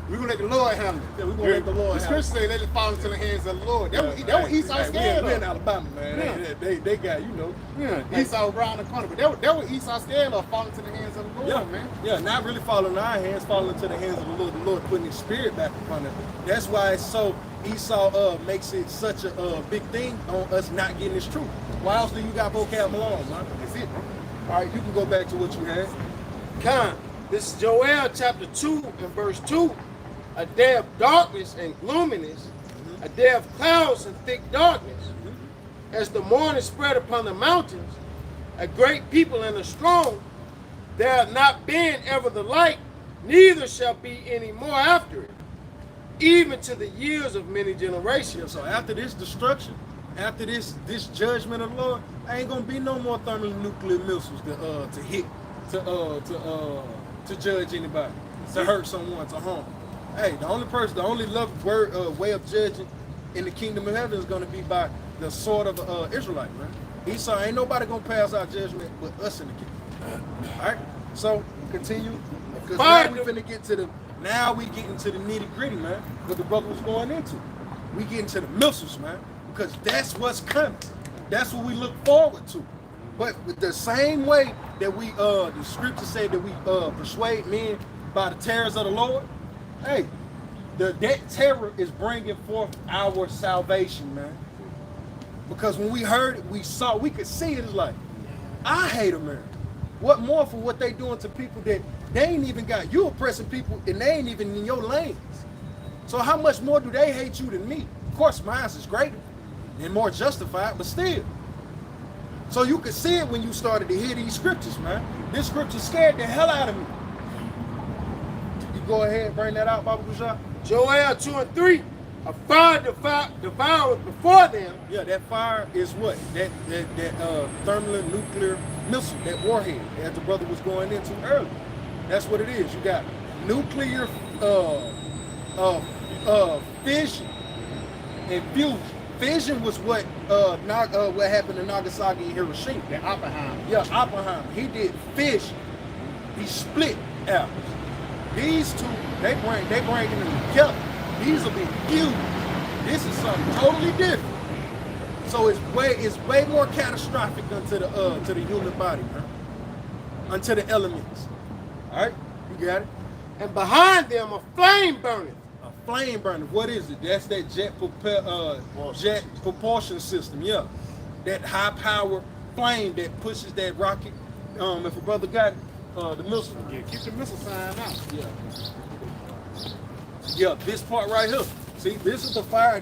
We're gonna let the Lord handle it. Yeah, we're gonna let the Lord The handle scripture say let it fall into the hands of the Lord. That was Esau scared We're in of. Alabama, man. Yeah. They got, you know. Yeah, Esau around the corner, but that was Esau scared of falling into the hands of the Lord, Yeah, man. yeah, not really falling in our hands, falling into the hands of the Lord putting his spirit back upon us. That's why it's so, Esau makes it such a big thing on us not getting this truth. Why else do you got vocab alone, man? That's it, bro. All right, you can go back to what you had. This is Joel chapter 2 and verse 2. A day of darkness and gloominess, a day of clouds and thick darkness, as the morning spread upon the mountains, a great people and a strong, there have not been ever the like, neither shall be any more after it, even to the years of many generations. So after this destruction, after this judgment of the Lord, ain't gonna be no more thermonuclear missiles to hit, to judge anybody, to hurt someone, to harm. Hey, the only way of judging in the kingdom of heaven is gonna be by the sword of the Israelite, man. Esau, ain't nobody gonna pass our judgment but us in the kingdom. All right, so continue, because now we finna get to the. Now we getting to the nitty gritty, man. What the brother was going into. We getting to the missiles, man, because that's what's coming. That's what we look forward to. But with the same way that we, the scripture said that we persuade men by the terrors of the Lord. Hey, that terror is bringing forth our salvation, man. Because when we heard it, we could see it. It's like, I hate America. What more for what they doing to people that they ain't even got? You oppressing people and they ain't even in your lanes. So how much more do they hate you than me? Of course, mine is greater and more justified, but still. So you could see it when you started to hear these scriptures, man. This scripture scared the hell out of me. You go ahead and bring that out, Baba Kushah. Joel 2 and 3, a fire devoured before them. Yeah, that fire is what? That thermonuclear missile, that warhead that the brother was going into earlier. That's what it is. You got nuclear fission and fusion. Fission was what happened in Nagasaki and Hiroshima. The Oppenheimer. Yeah, Oppenheimer. He did fission. He split atoms. These two, they bring them together. These will be huge. This is something totally different. So it's way more catastrophic to the human body, man. Unto the elements. All right, you got it. And behind them a flame burning. A flame burner. What is it? That's that jet propulsion system. Yeah, that high power flame that pushes that rocket. If a brother got it, the missile. Yeah, keep the missile sign out. Yeah. Yeah, this part right here. See, this is the fire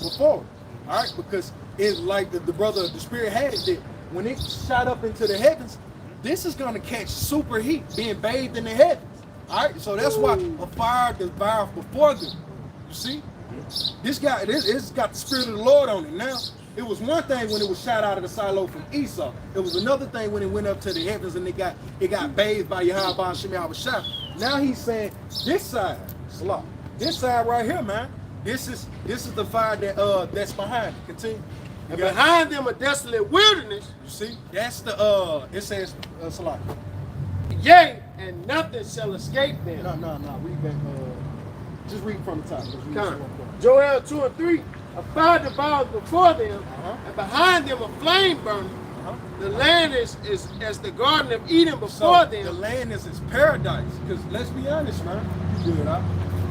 before. All right, because it's like the brother, the spirit had it that when it shot up into the heavens, this is gonna catch super heat, being bathed in the heavens. All right, so that's why a fire devoured before them. You see, this got the spirit of the Lord on it. Now, it was one thing when it was shot out of the silo from Esau. It was another thing when it went up to the heavens and it got bathed by Yahweh Shem Shah. Now he's saying this side, Salah, this side right here, man. This is the fire that's behind it. Continue. And behind them a desolate wilderness. You see, that's the it says Salah. Yea, and nothing shall escape them. No. Read back. Just read from the top. Just read Come. from the top. Joel 2 and 3, a fire devoured before them, and behind them a flame burning. The land is as the Garden of Eden before them. The land is its paradise. Because let's be honest, man. You good, huh?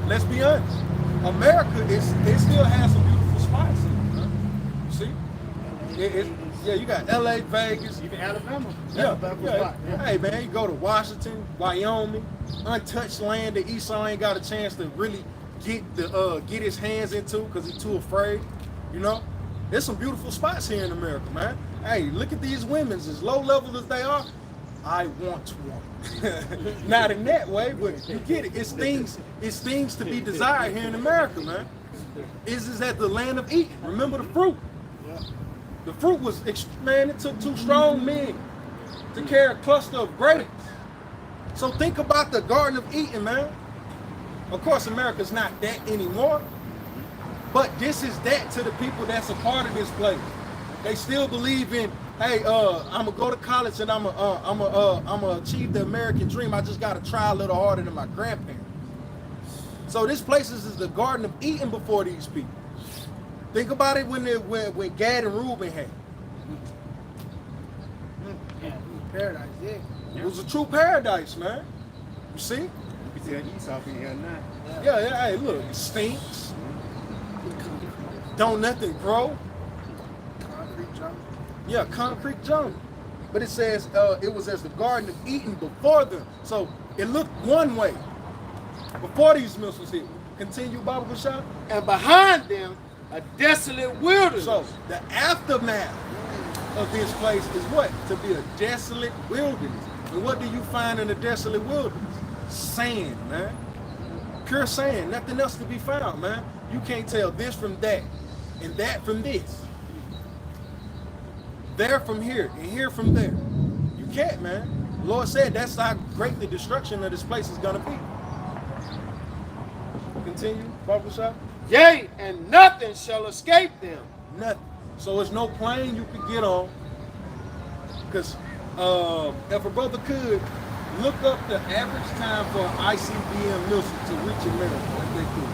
Let's be honest. America it still has some beautiful spots in it, man. You see? Yeah, you got LA, Vegas, Even Alabama. Yeah. Hey man, you go to Washington, Wyoming, untouched land that Esau ain't got a chance to really get his hands into because he's too afraid. You know, there's some beautiful spots here in America, man. Hey, look at these women, as low level as they are. I want one. Not in that way, but you get it. It's things to be desired here in America, man. Is at the land of Eden. Remember the fruit. The fruit was, man, it took 2 strong men to carry a cluster of grapes. So think about the Garden of Eden, man. Of course, America's not that anymore, but this is that to the people that's a part of this place. They still believe in, hey, I'm gonna go to college and I'm gonna achieve the American dream. I just gotta try a little harder than my grandparents. So this place is the Garden of Eden before these people. Think about it when Gad and Reuben had. Paradise, yeah. It was a true paradise, man. You see? You can tell Esau in here now. Yeah. Hey, look, it stinks. Don't nothing grow. Concrete jungle. Yeah, concrete jungle. But it says it was as the Garden of Eden before them. So it looked one way before these missiles hit. Continue, Baba Bashar. And behind them a desolate wilderness. So the aftermath of this place is what? To be a desolate wilderness. And what do you find in a desolate wilderness? Sand, man. Pure sand, nothing else to be found, man. You can't tell this from that, and that from this. There from here, and here from there. You can't, man. The Lord said that's how great the destruction of this place is gonna be. Continue, Bible shop. Yea, and nothing shall escape them. Nothing. So it's no plane you could get on. Because if a brother could look up the average time for an ICBM missile to reach America, what they could.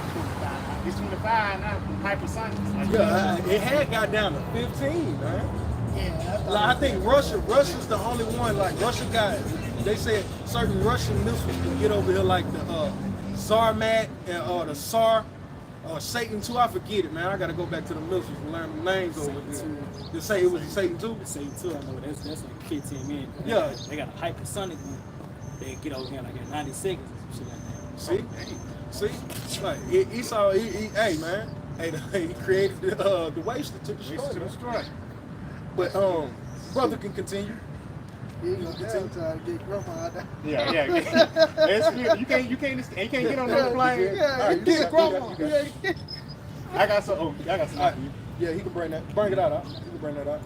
It's 25 now from hypersonics. Yeah, it had got down to 15, man. Yeah, Like, I think Russia's the only one. Like Russia got, they said certain Russian missiles can get over here, like the Sarmat and the Sar. Satan 2, I forget it, man. I gotta go back to the missiles and learn the names over there. They say it was Satan 2? Satan 2, I know that's like 15 minutes. Yeah. They got a hypersonic one. They get over here like in 90 seconds or some shit like that. See? Like, Esau, hey, man. Hey, he created the waste to destroy. But, brother can continue. You ain't gonna tell to get grandma out there. Yeah. It's weird. You can't get on the plane. Yeah, you get grandma. Yeah. I got some. Yeah, he can bring that. Bring it out. He can bring that out.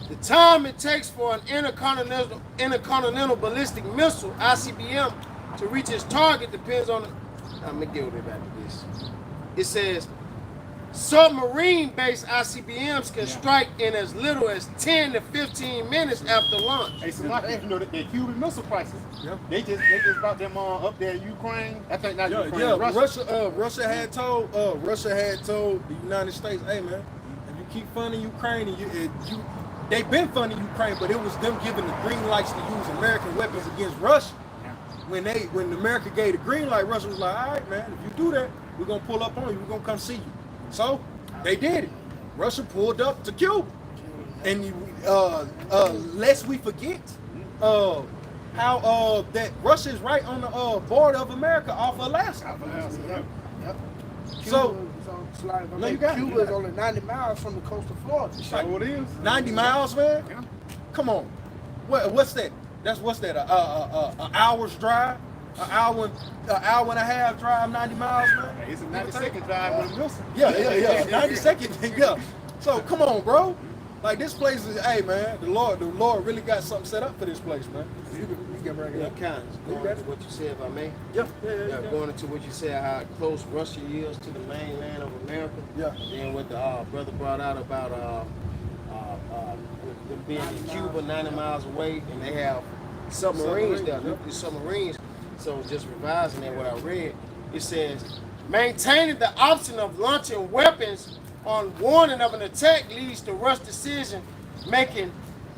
The time it takes for an intercontinental ballistic missile (ICBM) to reach its target depends on. I'm gonna get back to this. It says submarine-based ICBMs can strike in as little as 10 to 15 minutes after launch. Hey, so like, you know the Cuban missile crisis. Yep. They just brought them up there in Ukraine. I think not Ukraine. Yeah, Russia. Russia had told the United States, hey man, if you keep funding Ukraine and they've been funding Ukraine, but it was them giving the green lights to use American weapons against Russia. When America gave the green light, Russia was like, all right, man, if you do that, we're gonna pull up on you. We're gonna come see you. So they did it. Russia pulled up to Cuba, and lest we forget how that Russia is right on the border of America off Alaska. Yep. So No, you got Cuba is only 90 miles from the coast of Florida. That's what it is. 90 miles, man? Yeah. Come on. What's that? What's that? An hour's drive? An hour and a half drive, 90 miles, man? It's a 90-second drive with a Wilson. Yeah. 90 seconds, yeah. So come on, bro. Like this place is, hey man, the Lord really got something set up for this place, man. You can bring it up. Going into what you said, if I may. Yeah. Going into what you said, how close Russia is to the mainland of America. Yeah. Then what the brother brought out about them being in Cuba, 90 miles away, and they have submarines there, nuclear submarines. So just revising that, what I read, it says, maintaining the option of launching weapons on warning of an attack leads to rush decision making.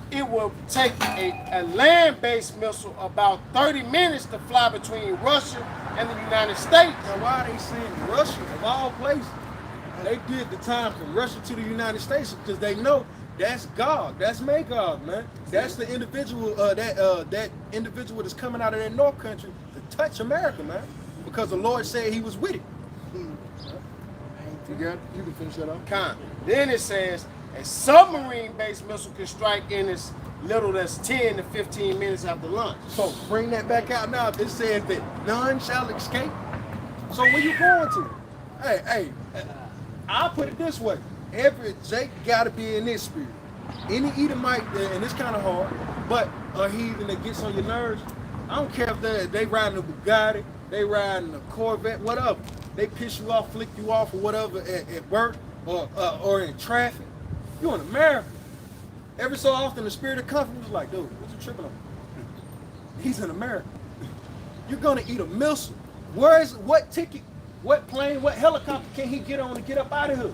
It will take a land-based missile about 30 minutes to fly between Russia and the United States. Now why are they saying Russia of all places? They did the time from Russia to the United States because they know that's God. That's Magog, man. That's the individual that individual that's coming out of that North Country to touch America, man. Because the Lord said he was with it. You got it? You can finish that up. Then it says a submarine-based missile can strike in as little as 10 to 15 minutes after launch. So bring that back out now. It says that none shall escape. So where you going to? Hey, I'll put it this way. Every Jake gotta be in this spirit. Any Edomite, and it's kind of hard, but a heathen that gets on your nerves, I don't care if they riding a Bugatti, they riding a Corvette, whatever. They piss you off, flick you off, or whatever at work or in traffic. You in America. Every so often, the spirit of comfort was like, dude, what you tripping on? He's in America. You're gonna eat a missile. What ticket, what plane, what helicopter can he get on to get up out of here?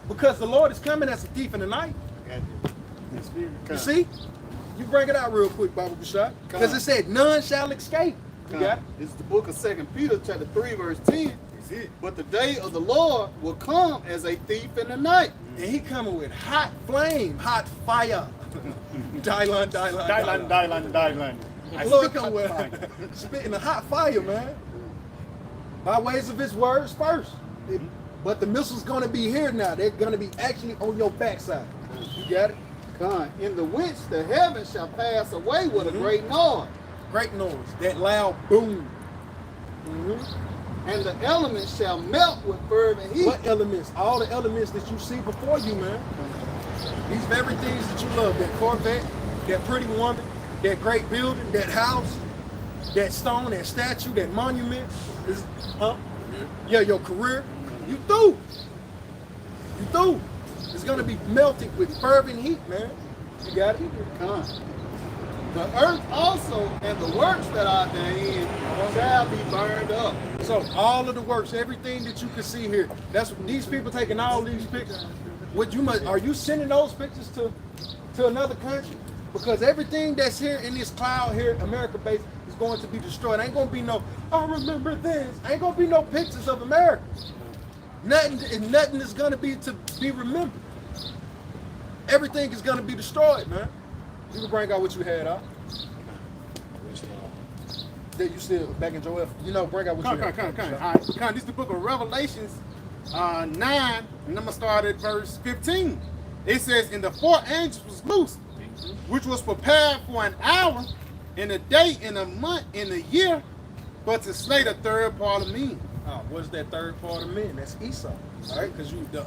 Because the Lord is coming as a thief in the night. You see? You bring it out real quick, Bible Bashad. Because it said, none shall escape. You got it? This is the book of 2 Peter, chapter 3, verse 10. But the day of the Lord will come as a thief in the night. And he coming with hot flame, hot fire. Dylan. Lord come with spitting a hot fire, man. By ways of his words first. But the missile's going to be here now. They're going to be actually on your backside. You got it? God, in the which the heavens shall pass away with a great noise, Great noise, that loud boom. and the elements shall melt with fervent heat. What elements? All the elements that you see before you, man. These very things that you love, that Corvette, that pretty woman, that great building, that house, that stone, that statue, that monument, yeah, your career, you through. You through. It's gonna be melted with fervent heat, man. You got it? God. The earth also and the works that are therein shall be burned up. So all of the works, everything that you can see here, that's what these people taking all these pictures. What you must, are you sending those pictures to another country? Because everything that's here in this cloud here, America based, is going to be destroyed. Ain't gonna be no, I remember this. Ain't gonna be no pictures of America. Nothing is gonna be to be remembered. Everything is gonna be destroyed, man. You can bring out what you had out. That you still back in Joel. You know, bring out what you had. All right, this is the book of Revelations 9, and I'm gonna start at verse 15. It says, "And the four angels was loose, which was prepared for an hour, in a day, in a month, in a year, but to slay the third part of men." What's that third part of men? That's Esau, all right? Because the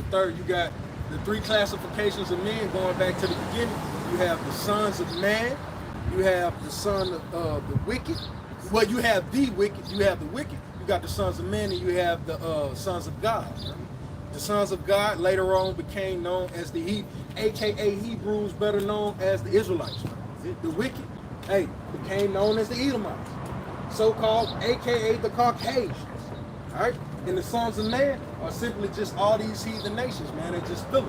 third, you got the three classifications of men going back to the beginning. You have the sons of man, you have the son of the wicked. Well, you have the wicked, you have the wicked. You got the sons of men, and you have the sons of God. The sons of God later on became known as the aka Hebrews, better known as the Israelites. The wicked, became known as the Edomites, so-called aka the Caucasians. All right, and the sons of man are simply just all these heathen nations, man. They're just fillers.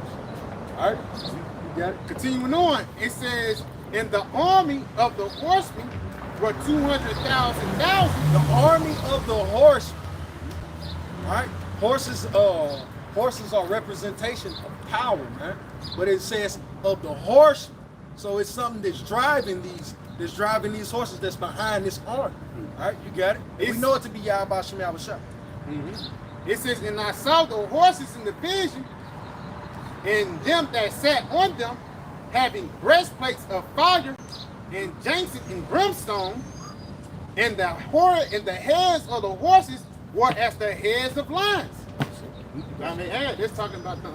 All right, you got it. Continuing on, it says, "And the army of the horsemen were 200,000. The army of the horsemen. All right, horses are representation of power, man. But it says of the horsemen, so it's something that's driving these horses that's behind this army. All right, you got it. We know it to be Yahweh Shem Yahushua. It says, "And I saw the horses in the vision, and them that sat on them, having breastplates of fire, and janks and brimstone, and the heads of the horses were as the heads of lions." I mean, they're talking about the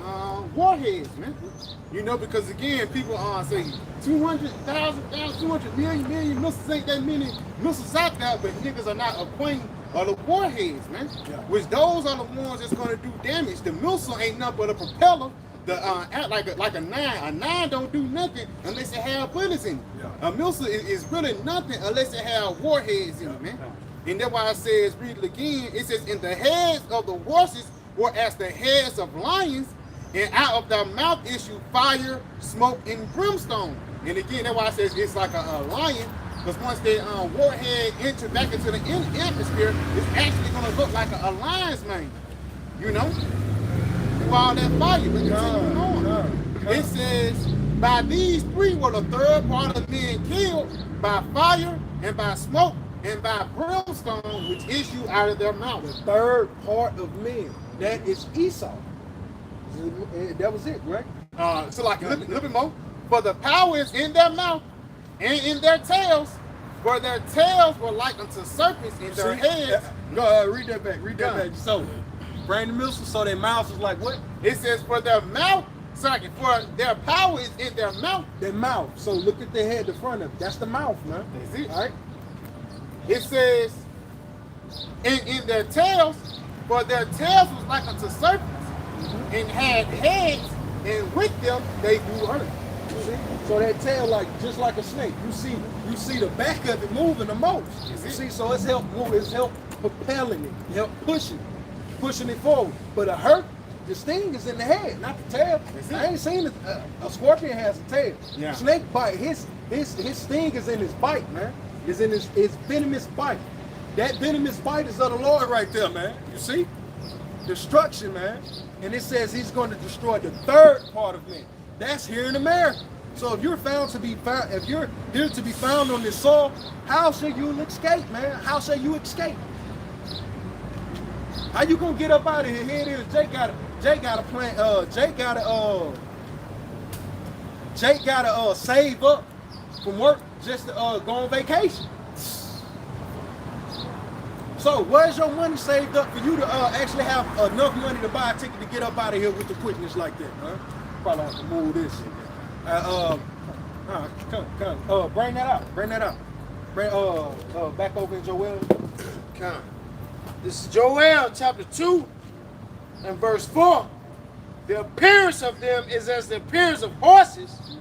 warheads, man. You know, because again, people say 200,000, 200 million missiles, ain't that many missiles out there, but niggas are not acquainted of the warheads, man. Yeah. Which those are the ones that's gonna do damage. The missile ain't nothing but a propeller. Act like a nine. A nine don't do nothing unless it have bullets in it. Yeah. A missile is really nothing unless it have warheads in it, man. And that's why it says, read it again. It says, "And the heads of the horses were as the heads of lions, and out of their mouth issue fire, smoke, and brimstone." And again, that's why it says it's like a lion, because once the warhead enter back into the atmosphere, it's actually going to look like a lion's mane, you know? Through all that fire. But continuing on, it says, "By these three were the third part of men killed, by fire, and by smoke, and by brimstone, which issue out of their mouth." The third part of men, that is Esau. That was it, right? So like a little bit more. "For the power is in their mouth and in their tails, for their tails were like unto serpents, in their heads." Go read that back. Read that back. So, bring the missile. So their mouths is like what? It says, "For their mouth," for their power is in their mouth. Their mouth. So look at the head, the front of it. That's the mouth, man. That's it. All right. It says, in their tails, for their tails was like unto serpents, and had heads, and with them they grew earth. See? So that tail, just like a snake, you see the back of it moving the most. You see, so it's help move, it's help propelling it, help pushing it forward. But the sting is in the head, not the tail. I ain't seen a scorpion has a tail. Yeah. Snake bite, his sting is in his bite, man. Is in his venomous bite. That venomous bite is of the Lord right there, man. You see? Destruction, man. And it says he's going to destroy the third part of men. That's here in America. So if you're if you're here to be found on this soil, how shall you escape, man? How shall you escape? How you gonna get up out of here? Here it is. Jake got a plan. Jake gotta save up from work just to go on vacation. So where's your money saved up for you to actually have enough money to buy a ticket to get up out of here with the quickness like that, huh? Probably have to move this. Come. Bring that out. Bring back over in Joel. Come. This is Joel chapter 2 and verse 4. The appearance of them is as the appearance of horses,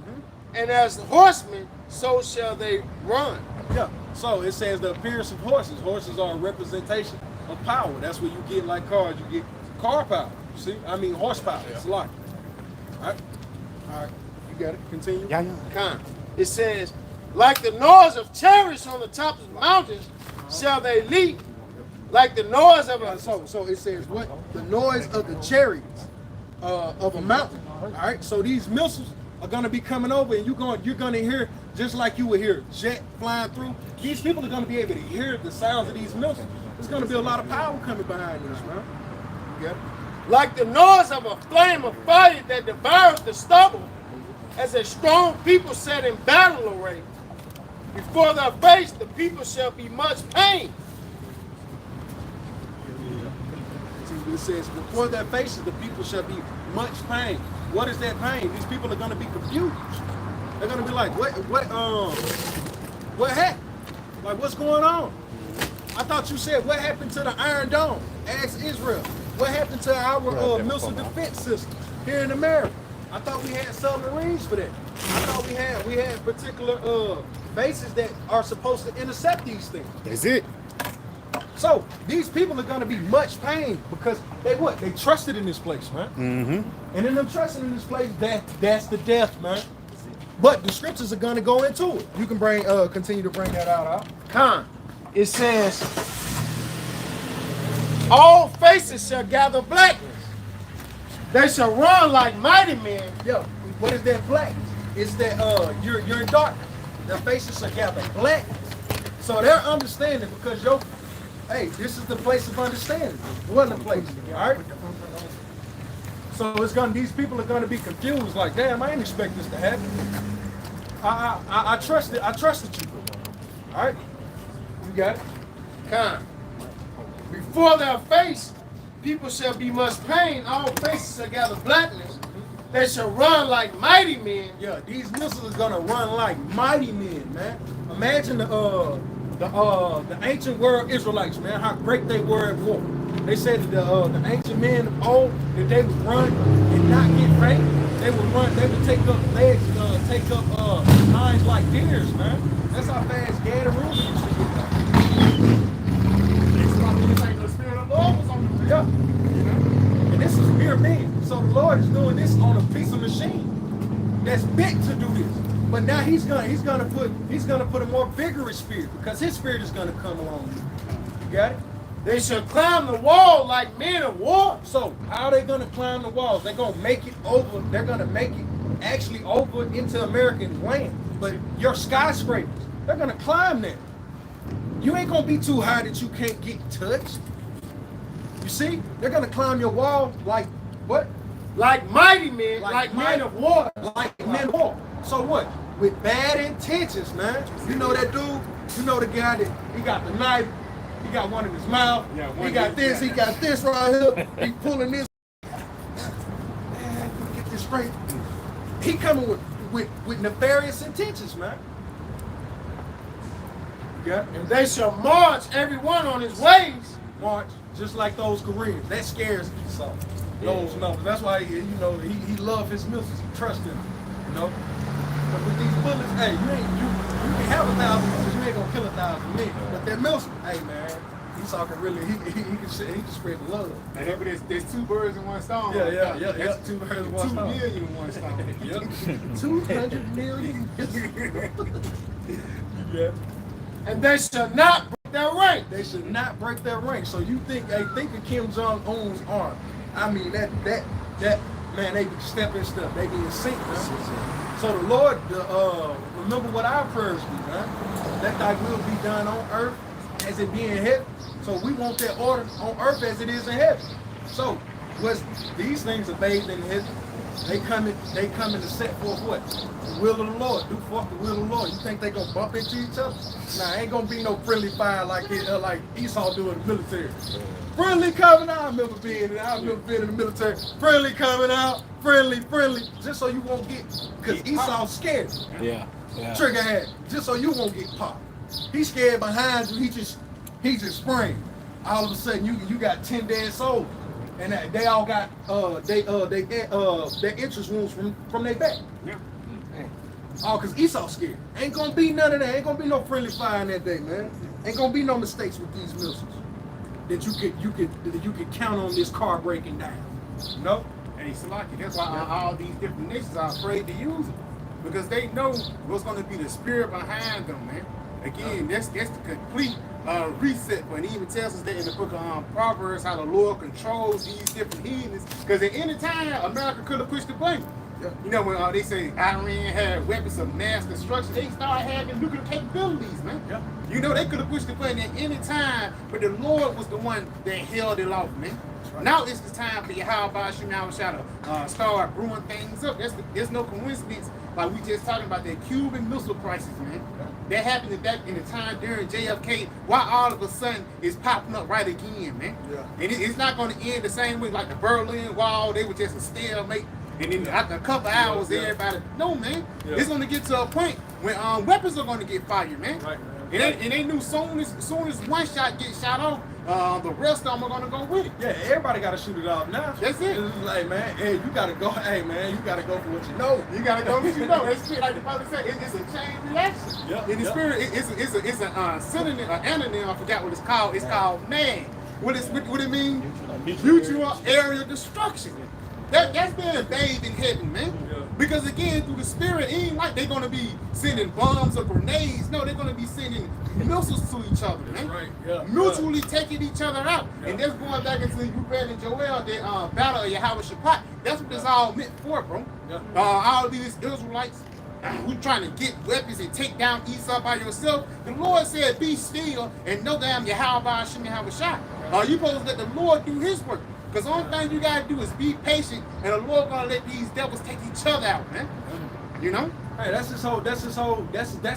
and as the horsemen, so shall they run. Yeah. So it says the appearance of horses. Horses are a representation of power. That's where you get like cars. You get car power. You see? I mean horsepower. It's a lot. All right. You got it. Continue. Come. It says, like the noise of chariots on the top of the mountains, shall they leap. Like the noise of a So it says what? The noise of the chariots of a mountain. All right. So these missiles are gonna be coming over, and you're gonna hear just like you would hear jet flying through. These people are gonna be able to hear the sounds of these missiles. There's gonna be a lot of power coming behind this, man. You got it? like the noise of a flame of fire that devours the stubble, as a strong people set in battle array. Before their face, the people shall be much pain. It says, before their faces, the people shall be much pain. What is that pain? These people are going to be confused. They're going to be like, what happened? Like, what's going on? I thought you said, what happened to the Iron Dome? Ask Israel. What happened to our missile defense system here in America? I thought we had submarines for that. I thought we had particular bases that are supposed to intercept these things. That's it. So these people are going to be much pain because they trusted in this place, man. Mm-hmm. And in them trusting in this place, that's the death, man. But the scriptures are going to go into it. You can continue to bring that out. It says, all faces shall gather blackness. They shall run like mighty men. Yo, what is that blackness? It's that you're in darkness. Their faces shall gather blackness. So they're understanding because this is the place of understanding. It wasn't a place, all right? So these people are gonna be confused, like, damn, I didn't expect this to happen. I trusted you. All right? You got it? Before their face, people shall be much pain. All faces shall gather blackness. They shall run like mighty men. Yeah, these missiles are gonna run like mighty men, man. Imagine the ancient world Israelites, man, how great they were at war. They said that the ancient men of old, that they would run and not get faint. They would run, they would take up legs, take up lines like deers, man. That's how fast Gadaroon used to get back. Yeah. And this is mere men. So the Lord is doing this on a piece of machine that's big to do this. But now he's gonna put a more vigorous spirit because his spirit is gonna come along. You got it? They shall climb the wall like men of war. So how are they gonna climb the walls? They're gonna make it over. They're gonna make it actually over into American land. But your skyscrapers, they're gonna climb there. You ain't gonna be too high that you can't get touched. You see? They're gonna climb your wall like what? Like mighty men, like men of war. Like men of war. So what? With bad intentions, man. You know that dude? You know the guy that he got the knife, he got one in his mouth, he got this right here, he pulling this. Man, get this straight. He coming with nefarious intentions, man. Yeah. And they shall march everyone on his ways. March, just like those Koreans. That scares Esau. Those numbers. That's why he loved his missiles. He trusted them. You know? But with these bullets, hey, you can have 1,000 missiles, you ain't gonna kill 1,000 men. But that missile, hey man, Esau can really he can spread the love. And there's two birds in one stone. Yeah. That's 2 birds in one 2 stone. million in one stone. Yep. 200 million. Yeah. And they shall not break their rank. They should not break their rank. So you think of Kim Jong-un's arm. I mean that man, they be step in step. They be in sync, man. So the Lord, remember what our prayers be, man. Let thy will be done on earth as it be in heaven. So we want that order on earth as it is in heaven. So these things are bathed in heaven. They coming to set forth what? The will of the Lord. Do forth the will of the Lord. You think they gonna bump into each other? Nah, ain't gonna be no friendly fire like Esau do in the military. Friendly coming out. I remember being in the military. Friendly coming out. Friendly. Just so you won't get, because Esau's scared. Yeah. Trigger happy. Just so you won't get popped. He's scared behind you. He just spraying. All of a sudden you got 10 dead souls. And they all got their entrance wounds from their back. Yeah. All because Esau's scared. Ain't gonna be none of that. Ain't gonna be no friendly fire in that day, man. Ain't gonna be no mistakes with these missiles that you could count on this car breaking down. You know? Hey, Salaki, that's why all these different nations are afraid to use it. Because they know what's going to be the spirit behind them, man. Again, that's the complete reset. But it even tells us that in the book of Proverbs, how the Lord controls these different heathens. Because at any time, America could have pushed the button. Yeah. You know, when they say Iran had weapons of mass destruction, they started having nuclear capabilities, man. Yeah. You know, they could have pushed the button at any time, but the Lord was the one that held it off, man. Right. Now it's the time for Yahweh to start brewing things up. There's no coincidence. Like we just talking about that Cuban Missile Crisis, man. That happened back in the time during JFK. Why all of a sudden it's popping up right again, man? Yeah. And it's not going to end the same way like the Berlin Wall. They were just a stalemate. And then after a couple hours, everybody, no, man. Yeah. It's going to get to a point when weapons are going to get fired, man. Right. And they knew soon as one shot gets shot off, the rest of them are gonna go with it. Yeah, everybody gotta shoot it off now. That's it. It's like, man, hey, you gotta go. Hey, man, you gotta go for what you know. You gotta go for what you know. It's like the Bible said, it's a chain reaction. Yep. In the spirit, it's a synonym, an anonym. I forgot what it's called. It's called man. What it mean? Mutual area destruction. That's being bathed in heaven, man. Yeah. Because again, through the spirit, it ain't like they're gonna be sending bombs or grenades. No, they're gonna be sending missiles to each other, man. Right. Yeah. Mutually taking each other out. Yeah. And that's going back into you read in Joel, the battle of Yahweh Shabbat. That's what this all meant for, bro. Yeah. All of these Israelites who trying to get weapons and take down Esau by yourself. The Lord said, be still and know that I'm Yahweh Hashem Yahweh Shah. You supposed to let the Lord do his work. Because the only thing you gotta do is be patient, and the Lord gonna let these devils take each other out, man. You know? Hey, that's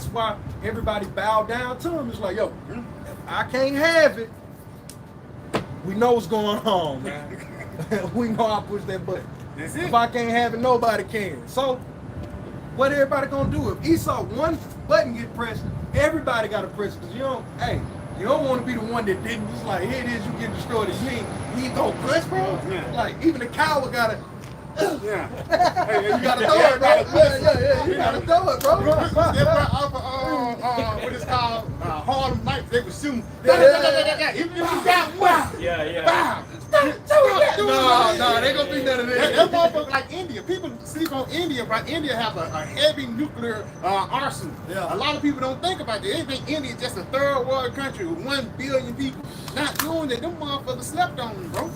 why everybody bowed down to him. It's like, yo, if I can't have it, we know what's going on, man. We know I push that button. That's it. If I can't have it, nobody can. So, what everybody gonna do? If Esau one button get pressed, everybody gotta press it. Because you don't want to be the one that didn't. It's like, here it is, you get destroyed. You ain't gonna press, bro. Yeah. Like, even the coward gotta. Yeah. Hey, you gotta throw it, bro. Yeah. You gotta throw it, bro. What is called Harlem Nights, they were shooting. Even if you got one. Yeah. No, they gonna be none of that. That motherfucker like India. People sleep on India, right? India have a heavy nuclear arsenal. Yeah. A lot of people don't think about that. They think India is just a third world country with 1 billion people. Not doing that. Them motherfuckers slept on them, bro.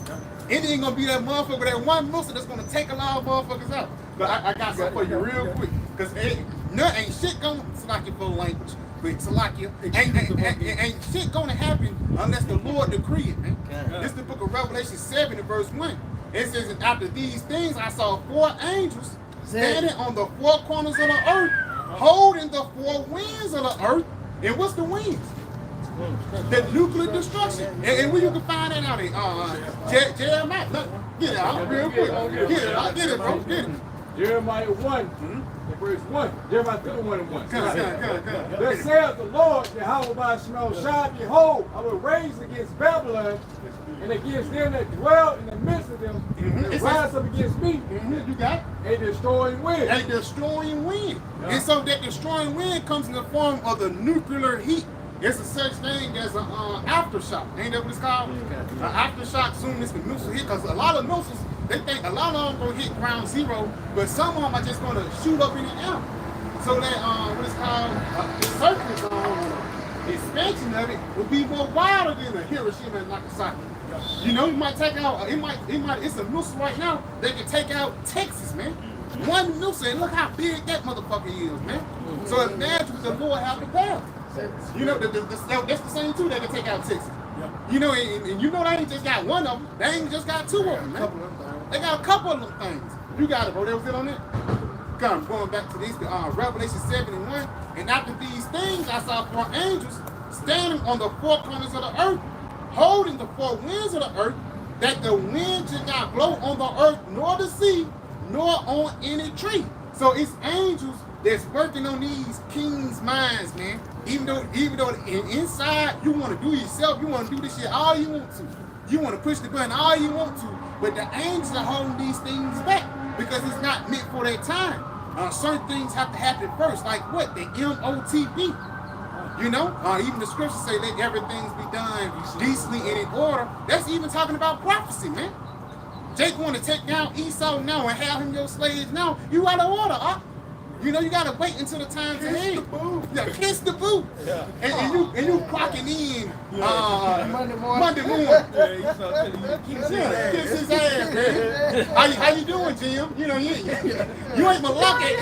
India ain't gonna be that motherfucker, that one missile that's gonna take a lot of motherfuckers out. But I got something for you real quick. Because ain't shit gonna, Salakia full language, but Salakia, ain't shit gonna happen unless the Lord decree it, man. This is the book of Revelation 7 and verse 1. It says, and after these things I saw 4 angels standing on the 4 corners of the earth, holding the 4 winds of the earth. And what's the winds? The nuclear destruction. And where you can find that out in Jeremiah. Look, get it out real quick. Get it, bro. Get it. Jeremiah 1, verse 1. Jeremiah 31 and 1. Thus saith the Lord, Yahweh Shemel Shah, behold, I will raise against Babylon and against them that dwell in the midst of them, and rise up against me. You got a destroying wind. A destroying wind. Yeah. And so that destroying wind comes in the form of the nuclear heat. There's a such thing as an aftershock. Ain't that what it's called? An aftershock soon as the missiles hit. Because a lot of missiles, they think a lot of them going to hit ground zero, but some of them are just going to shoot up in the air. So that, what it's called, the surface the expansion of it will be more wilder than a Hiroshima and Nagasaki. You know, you might take out, it's a missile right now, they can take out Texas, man. One missile, and look how big that motherfucker is, man. So imagine what the Lord have to bear. You know, that's the same too that can take out Texas. Yep. You know, and you know they ain't just got one of them. They ain't just got 2 of them, man. They got a couple of them things. You got it, bro. That was it on it? Come, going back to these, Revelation 7 and 1. And after these things, I saw 4 angels standing on the 4 corners of the earth, holding the 4 winds of the earth, that the wind should not blow on the earth, nor the sea, nor on any tree. So it's angels that's working on these kings' minds, man. Even though inside you want to do yourself, you want to do this shit all you want to. You want to push the button all you want to, but the angels are holding these things back because it's not meant for that time. Certain things have to happen first, like what? The MOTB. You know, even the scriptures say let everything be done decently and in order. That's even talking about prophecy, man. Jake want to take down Esau now and have him your slaves now. You out of order, huh? You know, you gotta wait until the time's ahead. Yeah, kiss the boot. Yeah. And you clocking in Monday morning. Kiss his ass, man. How you doing, Jim? You know, you ain't my lucky.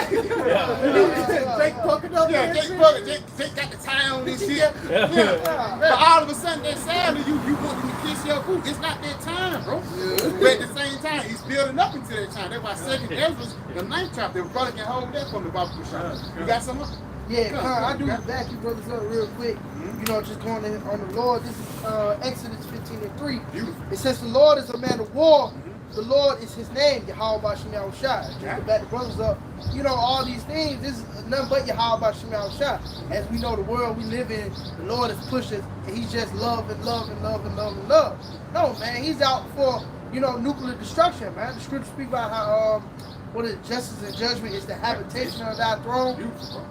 Jake fucking up. Yeah, Jake got the tie on this shit. Yeah. But all of a sudden that Saturday you want him to kiss your boot. It's not that time, bro. But at the same time, he's building up into that time. That's why 2nd Ezra, the 9th chapter, the brother can hold that from the Bible. You got something? Yeah, I do back you brothers up real quick. You know, just going in on the Lord. This is Exodus 15 and 3. Beautiful. It says the Lord is a man of war. The Lord is his name, Yahweh Shem Yahushua. Just back the brothers up. You know, all these things, this is nothing but Yahweh Shem Yahushua. As we know, the world we live in, the Lord is pushing, and he's just love and love and love and love and love. No, man, he's out for, you know, nuclear destruction, man. The scriptures speak about how, what is justice and judgment is the habitation of thy throne.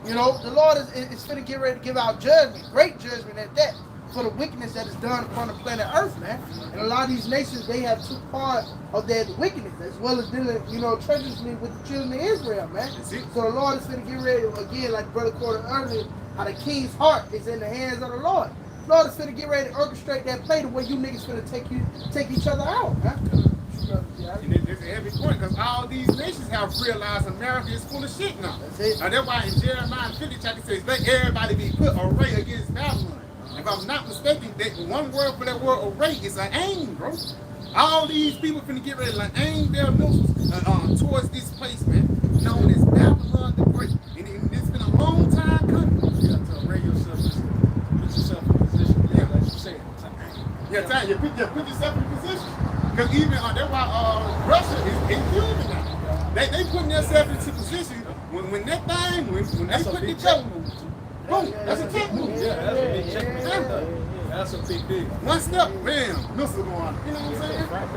You know, the Lord is finna get ready to give out judgment, great judgment at that, for the wickedness that is done upon the planet Earth, man. And a lot of these nations, they have took part of that wickedness, as well as dealing, you know, treacherously with the children of Israel, man. So the Lord is finna get ready, again, like Brother quoted earlier, how the king's heart is in the hands of the Lord. The Lord is finna get ready to orchestrate that play to where you niggas finna take each other out, man. And it's a heavy point because all these nations have realized America is full of shit now. That's why in Jeremiah 50 chapter says, let everybody be put array against Babylon. If I'm not mistaken, that one word for that word array is an aim, bro. All these people finna get ready to aim their missiles towards this place, man, known as Babylon the Great. And it's been a long time coming. You got to array yourself, put yourself in position. Yeah, like you said. Yeah, put yourself in position. Because even that's why Russia is included now. They putting themselves into position when that thing, when they put the check move. Boom, that's a check move. Yeah, that's a big check move. That's a big. One step, bam, missile going on. You know what I'm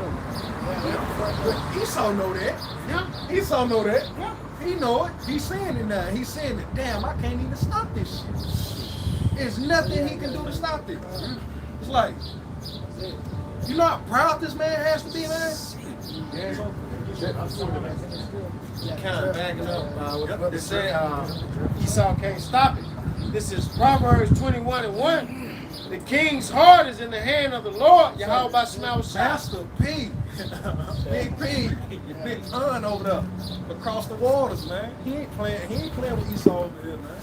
saying? Esau know that. Yeah. Esau know that. Yeah. He know it. He's saying it now. He's saying it. Damn, I can't even stop this shit. There's nothing he can do to stop this. It's like, you know how proud this man has to be, man? Kind of backing up what they say, Esau can't stop it. This is Proverbs 21 and 1. The king's heart is in the hand of the Lord. Yahweh smells Master P. Big P. Big Pun over there. Across the waters, man. He ain't playing with Esau over here, man.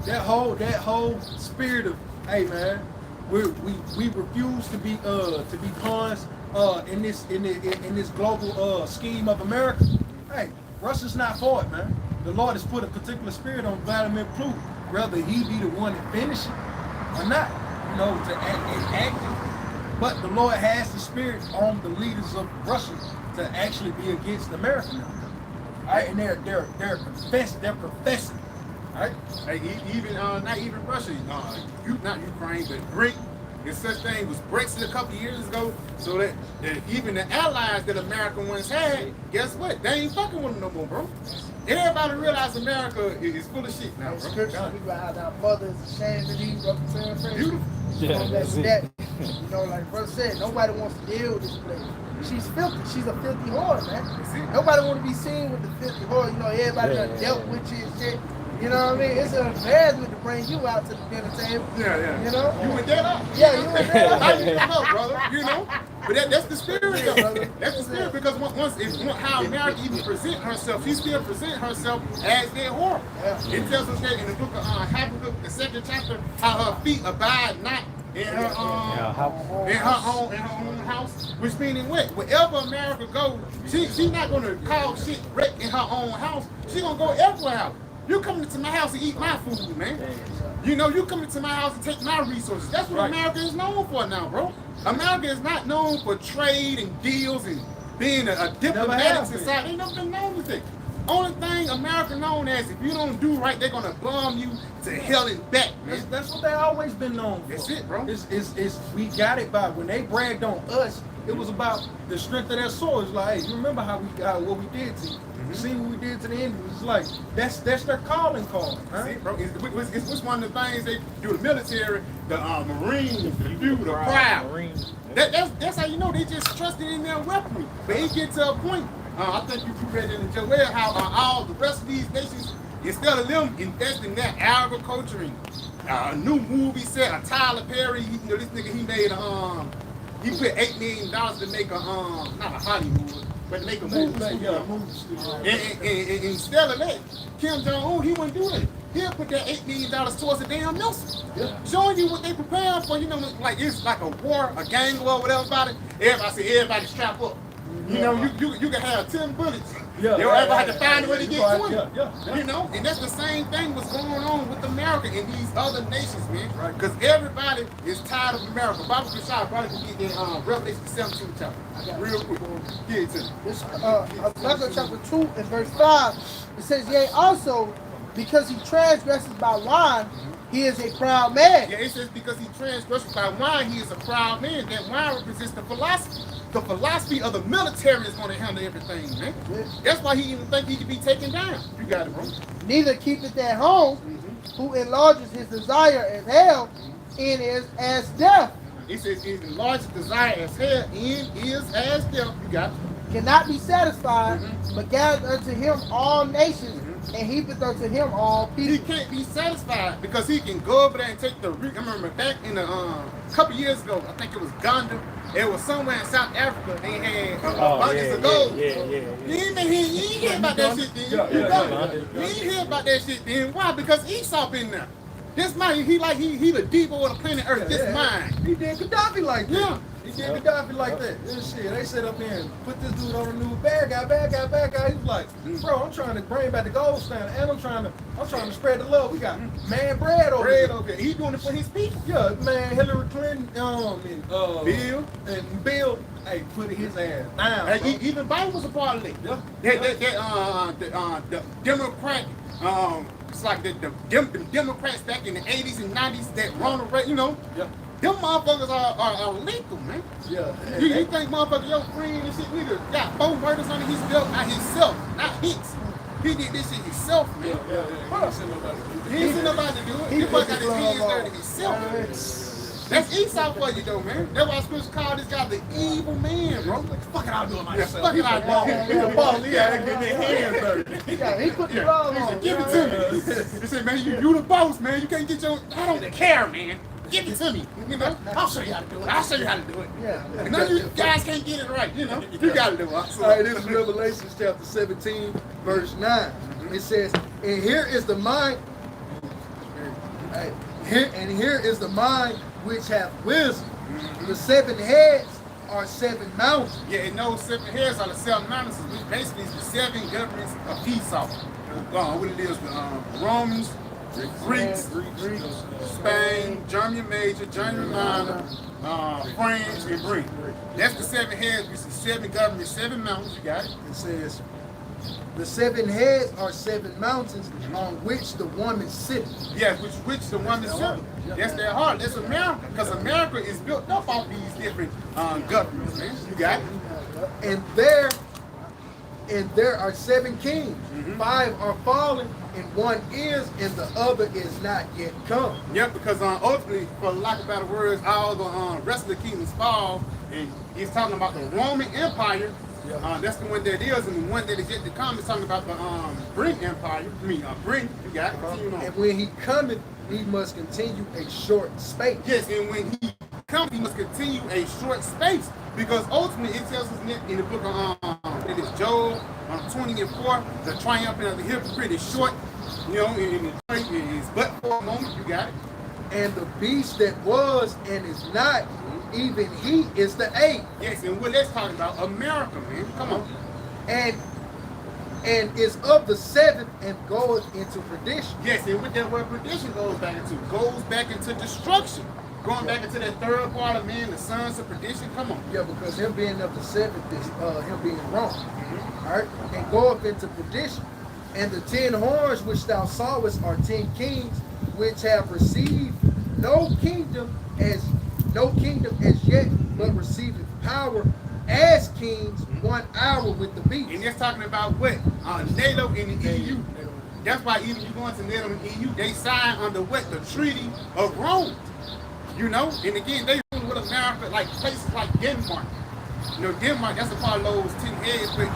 That whole spirit of, hey man, we refuse to be pawns in this global scheme of America. Hey, Russia's not for it, man. The Lord has put a particular spirit on Vladimir Putin, whether he be the one that finish it or not, you know, to act. But the Lord has the spirit on the leaders of Russia to actually be against America now. All right, and they're professing. Right? Hey, even not even Russia, not Ukraine, but Greek. There's such thing was Brexit a couple of years ago, so that even the allies that America once had, guess what? They ain't fucking with them no more, bro. Everybody realize America is full of shit now, bro. Scripture speak about how our mother is ashamed of these representing. Beautiful. Yeah, that's it. You know, like brother said, nobody wants to deal with this place. She's filthy. She's a filthy whore, man. Nobody want to be seen with the filthy whore. You know, everybody done dealt with you and shit. You know what I mean? It's an embarrassment to bring you out to the dinner table. Yeah. You know? You went that up. Yeah, you went that up. How you come up, brother? You know? But that's the spirit, though. That's the spirit, because how America even present herself, she still present herself as their whore. Yeah. It tells us that in the book of Habakkuk, the 2nd chapter, how her feet abide not in her own house, which meaning what? Wherever America goes, she not gonna cause shit wreck in her own house. She gonna go everywhere else. You coming to my house and eat my food, man. You know, you coming to my house and take my resources. That's what America is known for now, bro. America is not known for trade and deals and being a diplomatic society. They never been known for that. Only thing America known as, if you don't do right, they're gonna bomb you to hell and back, man. That's what they always been known for. That's it, bro. It's we got it by when they bragged on us. It was about the strength of their soil. It's like, hey, you remember how we got what we did to you? See what we did to the Indians. It's like that's their calling card. Huh? See, bro, it's one of the things they do. The military, the Marines, you do the proud. That's how you know they just trusted in their weaponry. But it get to a point. I think you read in Joel how all the rest of these nations, instead of them investing in that agriculture and a new movie set, a Tyler Perry, you know, this nigga he made he put $8 million to make a not a Hollywood, but to make a movie studio. And instead of that, Kim Jong-un, he wouldn't do it. He'll put that $8 million towards a damn missile. Showing you what they preparing for, you know, like it's like a war, a gang war, whatever about it. Everybody strap up. You know, you can have 10 bullets. They don't ever have to find a way to get 20. You know, and that's the same thing what's going on with America and these other nations, man. Because everybody is tired of America. Bible Bishop probably can get in Revelation 17 chapter. Real quick. Get it to me. This Habakkuk chapter 2 and verse 5. It says, yea, also, because he transgresses by wine, he is a proud man. Yeah, it says because he transgresses by wine, he is a proud man. That wine represents the philosophy. The philosophy of the military is going to handle everything, man. That's why he even think he can be taken down. You got it, bro. Neither keepeth at home, who enlarges his desire as hell, and is as death. It says his enlarged desire as hell, and is as death. You got it. Cannot be satisfied, but gathereth unto him all nations, and heapeth unto him all people. He can't be satisfied because he can go over there and take the. I remember back in a couple years ago, I think it was Ghana. It was somewhere in South Africa. They had abundance of gold. You ain't hear about that shit then. You ain't hear about that shit then. Why? Because Esau been there. This mine, he the depot of the planet Earth. This mine. He did Gaddafi like that. Yeah. He did Gaddafi like that. This shit. They set up there and put this dude on a new bad guy. He was like, bro, I'm trying to bring back the gold standard, and I'm trying to spread the love. We got man bread over here. Okay. He doing it for his people. Yeah, man, Hillary Clinton, and Bill, hey, put his ass down. Hey, even Biden was a part of it. The Democrat, it's like the Democrats back in the 80s and 90s that Ronald Reagan, you know. Them motherfuckers are lethal, man. Yeah. You think motherfucker, your friend and shit, we got 4 murders under his belt by himself, not hits. He did this shit himself, man. He ain't seen nobody do it. He fuck got his hands dirty himself. That's Esau for you though, man. That's why Scripture called this guy the evil man, bro. Like, fuck it, I'll do it myself. Fuck it, I'll do it. He's a boss. He had to get their hands dirty. He put the law on. Give it to me. He said, man, you the boss, man. You can't get your. I don't care, man. Give it to me. You know, I'll show you how to do it. I'll show you how to do it. Yeah. And none of you guys can't get it right. You know, you gotta do it. All right, this is Revelation chapter 17, verse 9. It says, and here is the mind. Here is the mind which hath wisdom. The 7 heads are 7 mountains. Yeah, and those 7 heads are the 7 mountains, which basically is the 7 governments of Esau. What it is, the Romans, the Greeks, Spain, Germany Major, Germany Minor, France, and Britain. That's the 7 heads, which is 7 governments, 7 mountains. You got it? It says, the 7 heads are 7 mountains on which the woman sitteth. Yes, which the woman sitteth. That's their heart. That's America. Because America is built up off these different governments, man. You got it? And there are 7 kings. 5 are fallen, and 1 is, and the other is not yet come. Yep, because ultimately, for lack of better words, all the rest of the kingdoms fall, and he's talking about the Roman Empire. That's the one that is, and the one that is yet to come is talking about the Britain Empire. Britain, you got it. And when he cometh, he must continue a short space. Yes, and when he comes, he must continue a short space. Because ultimately, it tells us in the book of it is Job 20 and 4, the triumph of the hypocrite is short, you know, and it is but for a moment, you got it. And the beast that was and is not, even he is the eighth. Yes, and what let's talk about America, man. Come on. And is of the seventh and goeth into perdition. Yes, and what that word perdition goes back into destruction. Going back into that third part of man, the sons of perdition. Come on. Yeah, because him being of the seventh is him being wrong. All right, and goeth into perdition. And the 10 horns which thou sawest are 10 kings, which have received no kingdom as yet, but receiving power as kings 1 hour with the beast. And that's talking about what? NATO and the EU. That's why even you going to NATO and the EU, they signed under what? The Treaty of Rome. You know? And again, they rule with America like places like Denmark. You know, Denmark, that's a part of those 10 heads, but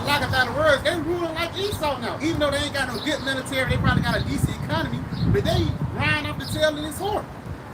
like a thousand words, they ruling like Esau now. Even though they ain't got no good military, they probably got a decent economy, but they riding off the tail of this horse.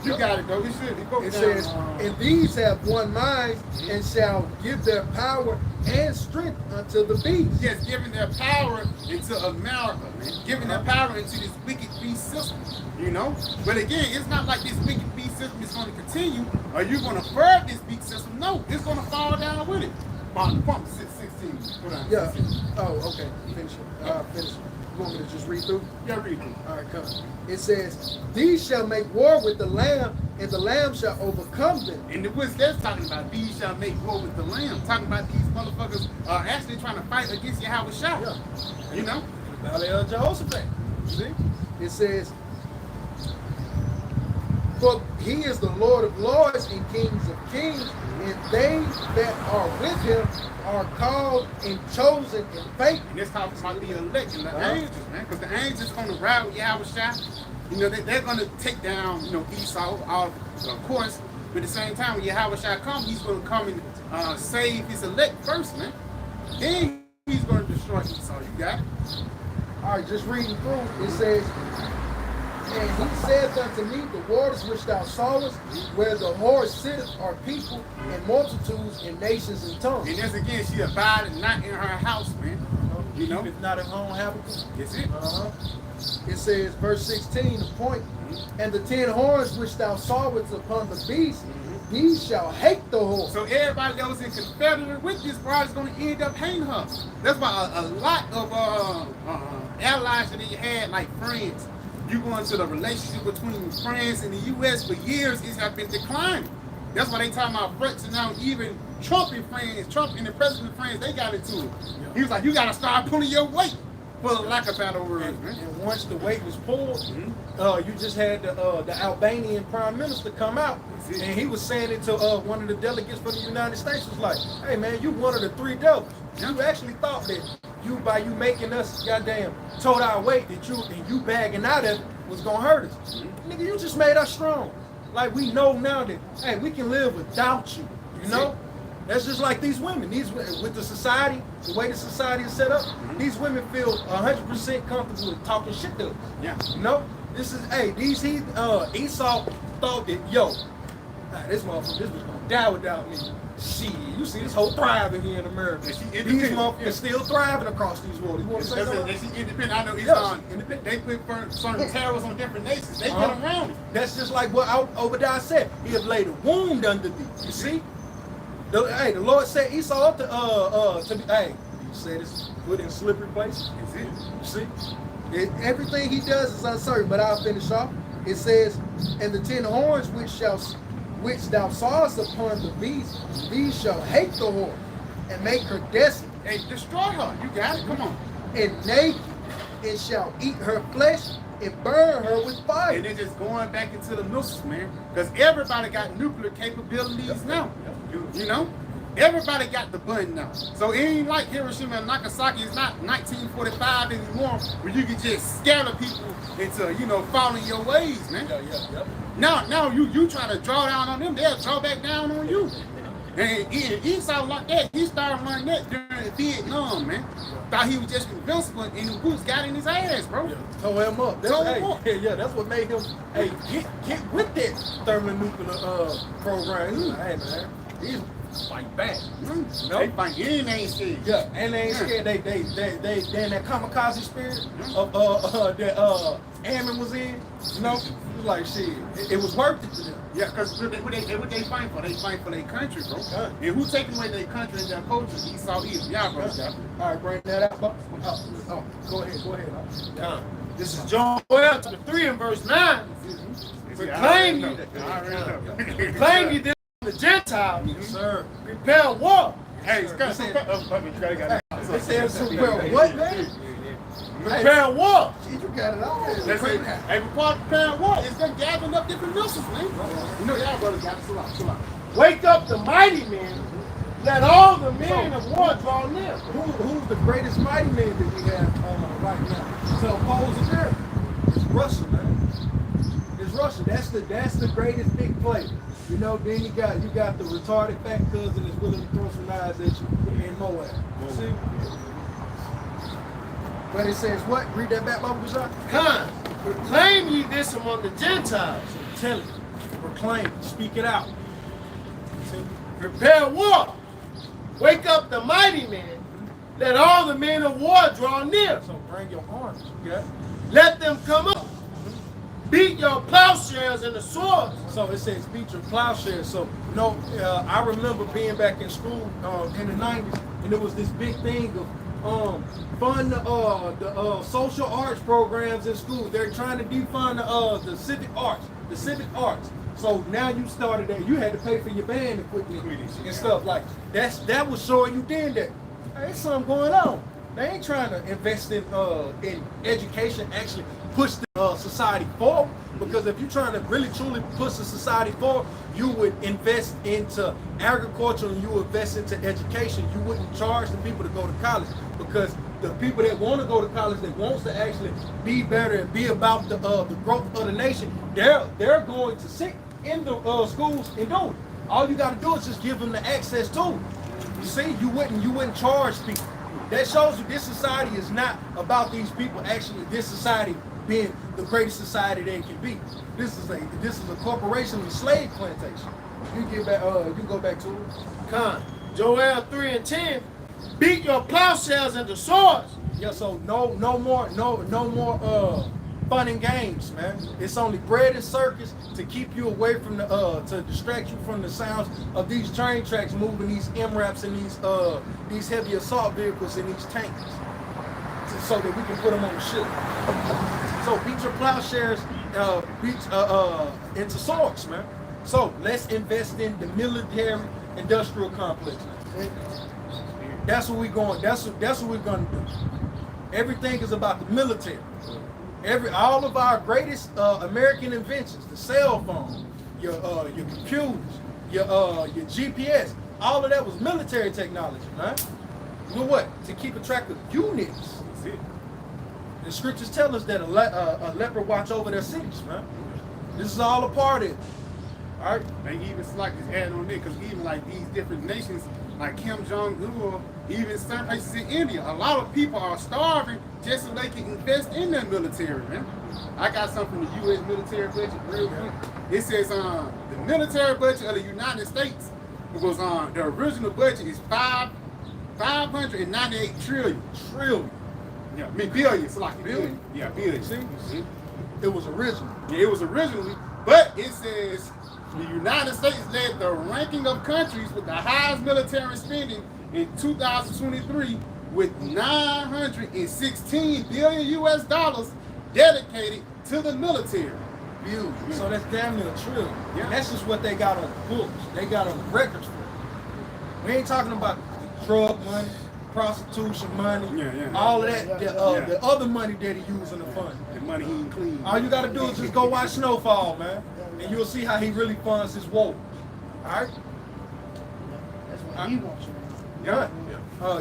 You got it, though. It should be. It says, and these have one mind, and shall give their power and strength unto the beast. Yes, giving their power into America, man. Giving their power into this wicked beast system, you know? But again, it's not like this wicked beast system is going to continue, or you're going to further this beast system. No, it's going to fall down with it. Pump 616. Hold on. Yeah. 16. Oh, okay. Finish it. Finish it. You want me to just read through? Yeah, read it. All right, come. It says, these shall make war with the Lamb, and the Lamb shall overcome them. And what's that talking about? These shall make war with the Lamb. Talking about these motherfuckers are actually trying to fight against Yahweh Shah. Yeah. You know? The Valley of Jehoshaphat. See? It says, for he is the Lord of lords and kings of kings, and they that are with him are called and chosen and faithful. And this talking about the elect and the angels, man. Because the angels going to ride with Yahweh Shah. You know, they're going to take down, you know, Esau, of course. But at the same time, when Yahweh Shah comes, he's going to come and save his elect first, man. Then he's going to destroy Esau. You got it? All right, just reading through, it says, and he saith unto me, the waters which thou sawest, where the horse sitteth, are people and multitudes and nations and tongues. And that's again, she abided not in her house, man. You know? If not at home, habitat. That's it. It says, verse 16, the point, and the 10 horns which thou sawest upon the beast, these shall hate the horse. So everybody that was in confederate with this bride is going to end up hating her. That's why a lot of allies that they had, like friends, you go into the relationship between France and the U.S. for years, it has been declining. That's why they talking about threats, and now even Trump and the president of France, they got into it. He was like, you got to start pulling your weight, for lack of better words, man. And once the weight was pulled, you just had the Albanian prime minister come out, and he was saying it to one of the delegates from the United States. Was like, hey man, you one of the three devils. You actually thought that by you making us goddamn tote our weight, that you bagging out of it was gonna hurt us. Nigga, you just made us strong. Like we know now that, hey, we can live without you. You know? That's just like these women. With the society, the way the society is set up, these women feel 100% comfortable with talking shit to us. Yeah. You know? This is, hey, Esau thought that, yo, this motherfucker, this was gonna die without me. Shit, you see this whole thriving here in America. These motherfuckers still thriving across these waters. You want to say something? She independent. I know Esau, they put certain terrors on different nations. They get around it. That's just like what Obadiah said. He have laid a wound under thee. You see? The Lord said Esau up to be, hey, you said it's put in slippery places. That's it. You see? Everything he does is uncertain, but I'll finish off. It says, and the 10 horns which thou sawest upon the beast, these shall hate the whore, and make her desolate. Hey, destroy her. You got it. Come on. And naked, and shall eat her flesh, and burn her with fire. And they're just going back into the missiles, man. Because everybody got nuclear capabilities now. You know? Everybody got the button now. So it ain't like Hiroshima and Nagasaki. It's not 1945 anymore where you can just scatter people into, you know, following your ways, man. Now you try to draw down on them, they'll draw back down on you. And Esau like that, he started learning that during Vietnam, man. Thought he was just invincible, and the boots got in his ass, bro. Tow him up. That's what made him, hey, get with that thermonuclear program. He's like, hey man, he's fight back. They fight, and they ain't scared. Yeah, and they ain't scared. They in that kamikaze spirit of Ammon was in, you know, it was like shit. It was worth it to them. Yeah, because what they fight for? They fight for their country, bro. And who taking away their country and their culture? Esau is. Y'all brothers got it. All right, bring that up. Oh, go ahead. This is Joel chapter 3 and verse 9. Proclaim ye this to the Gentiles. Yes, sir. Prepare war. Hey, It says what, man? Prepare war. You got it all. Hey, before preparing war, it's them gathering up different missiles, man. You know y'all brothers got it. Chill out. Wake up the mighty men. Let all the men of war draw near. Who's the greatest mighty man that we have right now to oppose America? It's Russia, man. It's Russia. That's the greatest big player. You know, then you got the retarded fat cousin that's willing to throw some knives at you in Moab. See? But it says what? Read that back, Baba Bashar. Come, proclaim ye this among the Gentiles. Tell it. Proclaim it. Speak it out. See? Prepare war. Wake up the mighty men. Let all the men of war draw near. So bring your arms. Okay? Let them come up. Beat your plowshares and the swords. So it says beat your plowshares. So no, I remember being back in school in the 90s, and there was this big thing of fund the social arts programs in school. They're trying to defund the civic arts. The civic arts. So now you started that. You had to pay for your band equipment and stuff like that was showing you then that there's something going on. They ain't trying to invest in education, actually push the society forward. Because if you're trying to really truly push the society forward, you would invest into agriculture and you would invest into education. You wouldn't charge the people to go to college, because the people that want to go to college, that wants to actually be better and be about the growth of the nation, they're going to sit in the schools and do it. All you got to do is just give them the access to it. You see, you wouldn't charge people. That shows you this society is not about these people. Actually, this society being the greatest society they can be. This is a corporation with slave plantation. You get back. You go back to it. Come, Joel 3 and 10. Beat your plowshares into swords. Yeah. So no more fun and games, man. It's only bread and circus to keep you away from to distract you from the sounds of these train tracks moving these MRAPs and these heavy assault vehicles and these tanks, so that we can put them on the ship. So beat your plowshares into swords, man. So let's invest in the military industrial complex. That's what we're going. That's what we're going to do. Everything is about the military. All of our greatest American inventions, the cell phone, your computers, your GPS, all of that was military technology, man. You know what? To keep a track of units. The scriptures tell us that a leopard watch over their cities, man. This is all a part of it. All right. And even like this add on there, because even like these different nations, like Kim Jong-un, even some places in India, a lot of people are starving just so they can invest in their military, man. I got something from the U.S. military budget real quick. It says the military budget of the United States was the original budget is 598 trillion. Yeah, I mean billions, like billion. Yeah, billion. See? It was original. Yeah, it was originally, but it says the United States led the ranking of countries with the highest military spending in 2023 with $916 billion US dedicated to the military. Huge. So that's damn near a trillion. Yeah. That's just what they got on the books. They got on the records for it. We ain't talking about drug money, prostitution money, all of that, the other money that he used in the fund. The money he ain't clean. All you gotta do is just go watch Snowfall, man, and you'll see how he really funds his war. All right? That's what he wants you. Yeah.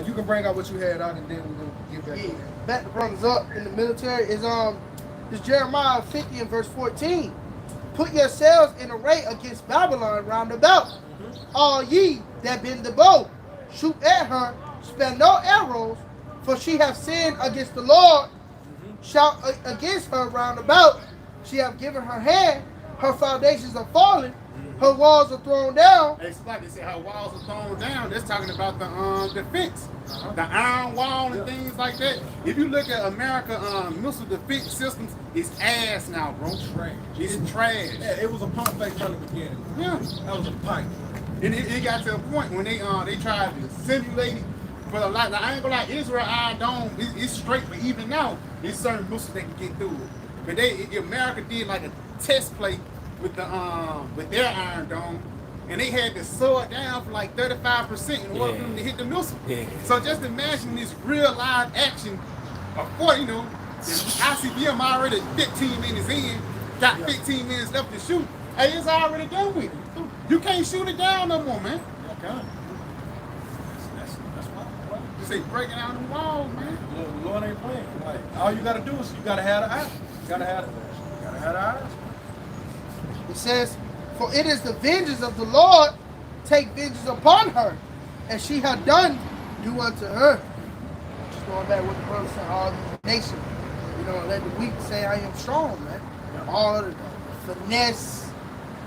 You can bring out what you had out, and then we're gonna get back to Yeah. that. Back to brothers up in the military is Jeremiah 50 and verse 14. Put yourselves in array against Babylon round about. All ye that bend the bow, shoot at her, spare no arrows, for she hath sinned against the Lord. Shout against her round about. She hath given her hand, her foundations are fallen. her walls are thrown down. It's like they said, her walls are thrown down. That's talking about the defense, the iron wall and things like that. If you look at America missile defense systems, it's ass now, bro. Trash. It's trash. Yeah, it was a pump fake from the beginning. Yeah. That was a pipe. And it got to a point when they tried to simulate it. But a lot, I ain't gonna lie, Israel Iron Dome, it's straight. But even now, there's certain missiles they can get through it. But America did like a test play with their Iron Dome, and they had to slow it down for like 35% in order for them to hit the missile. Yeah. So just imagine this real live action. Of course, you know, the ICBM already 15 minutes in, got 15 minutes left to shoot. Hey, it's already done with it. You can't shoot it down no more, man. Okay. That's why. Just say breaking down the walls, man. The Lord ain't playing. Like, all you gotta do is you gotta have the eyes. You gotta have the eyes. It says, for it is the vengeance of the Lord, take vengeance upon her, and she hath done, do unto her. Just going back with the brother said, all these nations, you know, let the weak say I am strong, man. All the finesse,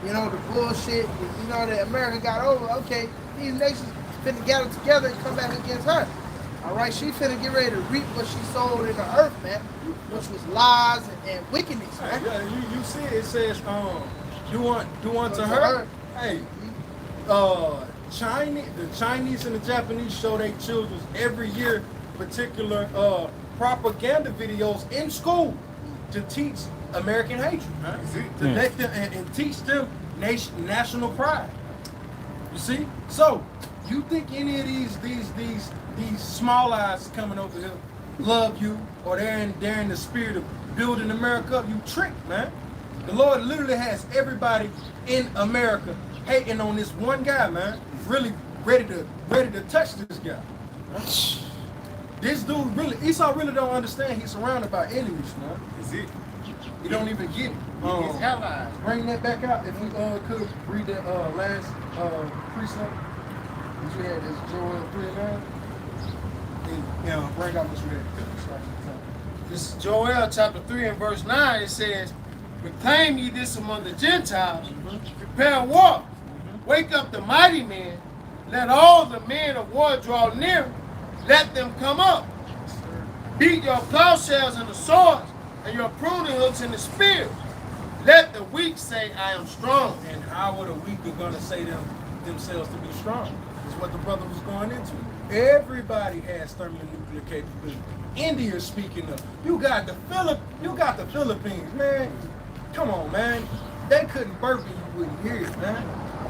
you know, the bullshit, you know, that America got over. Okay, these nations finna gather together and come back against her. All right, she finna get ready to reap what she sowed in the earth, man, which was lies and wickedness, man. Yeah, you see it says, do unto her. Hey, the Chinese and the Japanese show their children every year particular propaganda videos in school to teach American hatred, huh? To let them and teach them national pride. You see? So you think any of these small eyes coming over here love you, or they're in the spirit of building America up? You tricked, man. The Lord literally has everybody in America hating on this one guy, man. Really ready to touch this guy. Huh? This dude really, Esau really don't understand he's surrounded by enemies, man. Is it? He don't even get it. His allies. Bring that back out if we could read the last precept. Which we had is Joel 3:9. And bring out this read. This is Joel chapter 3 and verse 9. It says, proclaim ye this among the Gentiles, prepare war, wake up the mighty men, let all the men of war draw near, let them come up. Beat your plowshares and the swords, and your pruning hooks and the spears. Let the weak say, I am strong. And how are the weak are going to say themselves to be strong? Is what the brother was going into. Everybody has thermonuclear capability. India is speaking of. You got the Philippines, man. Come on, man. They couldn't burp and you wouldn't hear it, man.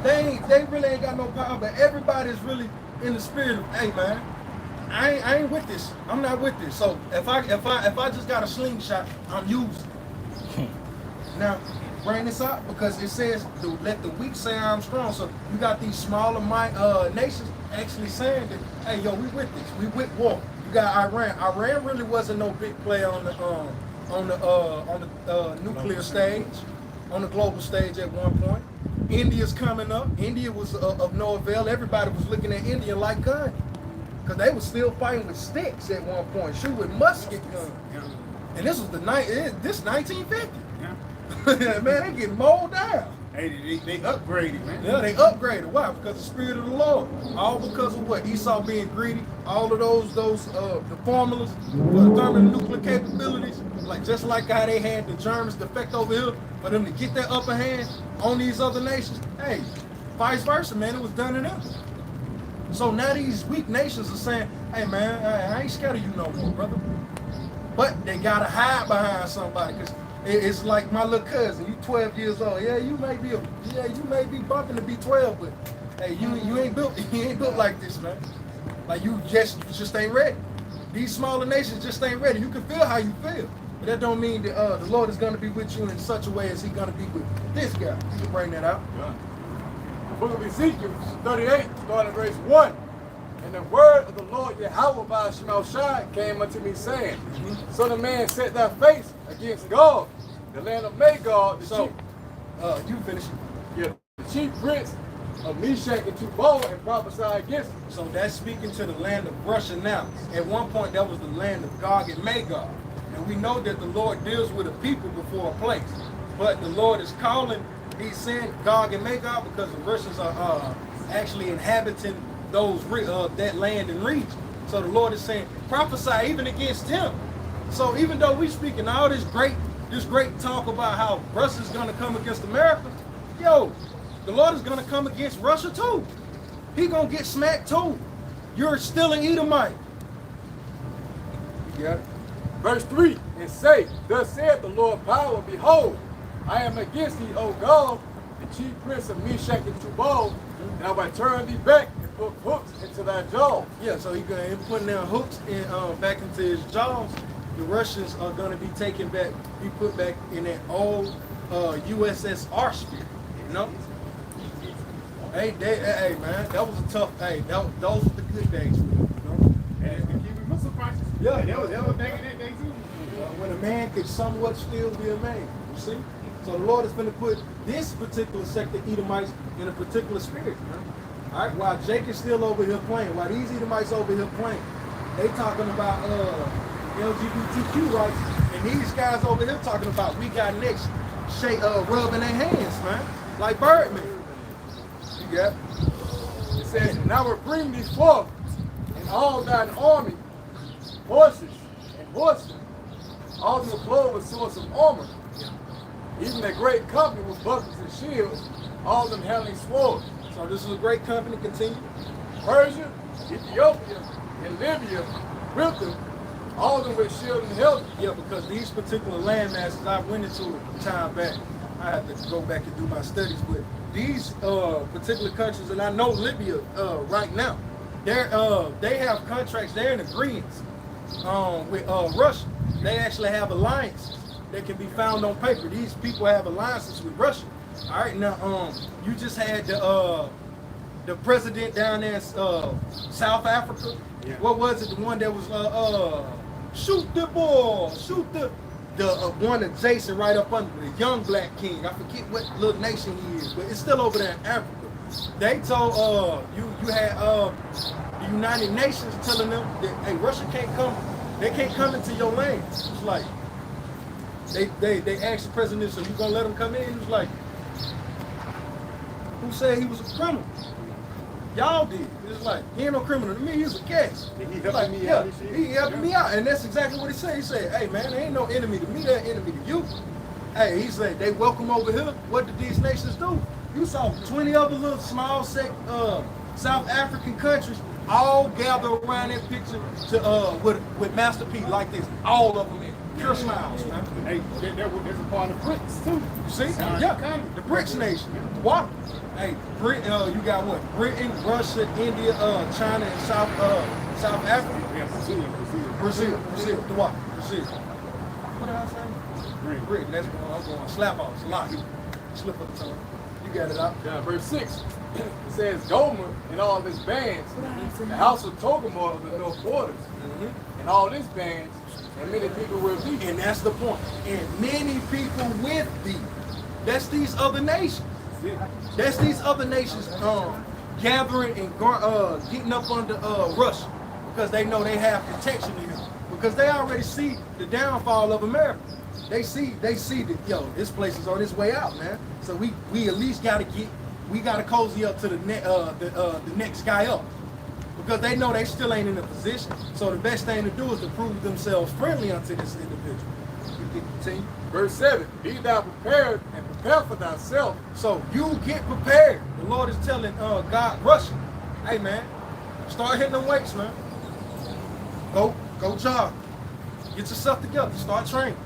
They really ain't got no power, but everybody's really in the spirit of, hey, man, I ain't with this. I'm not with this. So if I just got a slingshot, I'm using it. Now, bring this out because it says to let the weak say I'm strong. So you got these smaller nations actually saying that, hey, yo, we with this. We with war. You got Iran. Iran really wasn't no big player on the nuclear stage, on the global stage at one point. India's coming up. India was of no avail. Everybody was looking at India like gun. Because they were still fighting with sticks at one point, shoot with musket guns. And this was this 1950. Yeah. Man, they getting mowed down. They upgraded, man. Yeah, they upgraded. Why? Because of the spirit of the Lord. All because of what? Esau being greedy. All of those the formulas, the thermonuclear capabilities, just like how they had the Germans defect over here for them to get their upper hand on these other nations. Hey, vice versa, man. It was done to them. So now these weak nations are saying, hey, man, I ain't scared of you no more, brother. But they got to hide behind somebody because it's like my little cousin. You 12 years old. Yeah, you may be bumping to be 12, but hey, you ain't built like this, man. Like you just ain't ready. These smaller nations just ain't ready. You can feel how you feel. But that don't mean that the Lord is going to be with you in such a way as he's going to be with this guy. You can bring that out. Yeah. The book of Ezekiel 38, starting at verse 1. And the word of the Lord Yahweh by Shemel came unto me, saying, Son of man, set thy face against God, the land of Magog, the chief. You finish. Yeah, the chief prince of Meshach and Tubal, and prophesy against him. So that's speaking to the land of Russia now. At one point, that was the land of Gog and Magog. And we know that the Lord deals with a people before a place. But the Lord is calling He's saying Gog and Magog because the Russians are actually inhabiting that land and region. So the Lord is saying, prophesy even against him. So even though we speaking all this great talk about how Russia's gonna come against America, yo, the Lord is gonna come against Russia too. He gonna get smacked too. You're still an Edomite. You got it? Verse 3, and say, thus saith the Lord power, behold, I am against thee, O Gog, the chief prince of Meshach and Tubal, and I will turn thee back and put hooks into thy jaws. Yeah, so he's putting down hooks back into his jaws. The Russians are going to be taken back, be put back in that old USSR spirit, you know? Hey, man, that was a tough, those were the good days, you know? And the Cuban Missile Crisis. Yeah. They were back in that day too. When a man could somewhat still be a man, you see? So the Lord is going to put this particular sect of Edomites in a particular spirit, man. All right, while Jake is still over here playing, while these Edomites over here playing, they talking about LGBTQ rights, and these guys over here talking about we got necks rubbing their hands, man, like Birdman. You got it? It says, and I will bring thee forth in all thine army, horses and horsemen, also clothed with swords of armor, even a great company with bucklers and shields, all of them handling swords. So this is a great company. Continue. Persia, Ethiopia, and Libya with them, all of them with shield and helmet. Yeah, because these particular landmasses, I went into it a time back. I had to go back and do my studies, but these particular countries, and I know Libya right now, they have contracts, they're in agreements with Russia. They actually have alliances that can be found on paper. These people have alliances with Russia. All right, now you just had the president down there in South Africa. Yeah. What was it? The one that was shoot the ball, shoot the one of Jason right up under the young black king. I forget what little nation he is, but it's still over there in Africa. They told you had the United Nations telling them that hey, Russia can't come, they can't come into your land. It's like they asked the president, so you gonna let him come in? He was like, who said he was a criminal? Y'all did. It's like, he ain't no criminal to me, he's a case. He helping me out. He helping me out. And that's exactly what he said. He said, hey man, there ain't no enemy to me, they're enemy to you. Hey, he said, they welcome over here. What did these nations do? You saw 20 other little small South African countries all gather around that picture to with Master P like this. All of them in pure smiles, man. Hey, there's a part of BRICS too. You see? Yeah, the BRICS nation. What? Hey, you got what? Britain, Russia, India, China, and South Africa. Yeah, Brazil. The what? Brazil. What did I say? Britain. That's going. I'm going. Slap off. It's a lot. Slip of the tongue. You got it out. Yeah, verse 6. It says Gomer and all his bands, the house of Togomor of the north borders, and all his bands, and many people will be. And that's the point. And many people with thee. That's these other nations. That's these other nations gathering and getting up under Russia because they know they have protection in here. Because they already see the downfall of America. They see that, yo, this place is on its way out, man. So we at least gotta cozy up to the next guy up. Because they know they still ain't in a position. So the best thing to do is to prove themselves friendly unto this individual. You can continue. Verse 7, be thou prepared and prepare for thyself. So you get prepared. The Lord is telling God, Russia, hey man, start hitting them weights, man. Go jog. Get yourself together. Start training.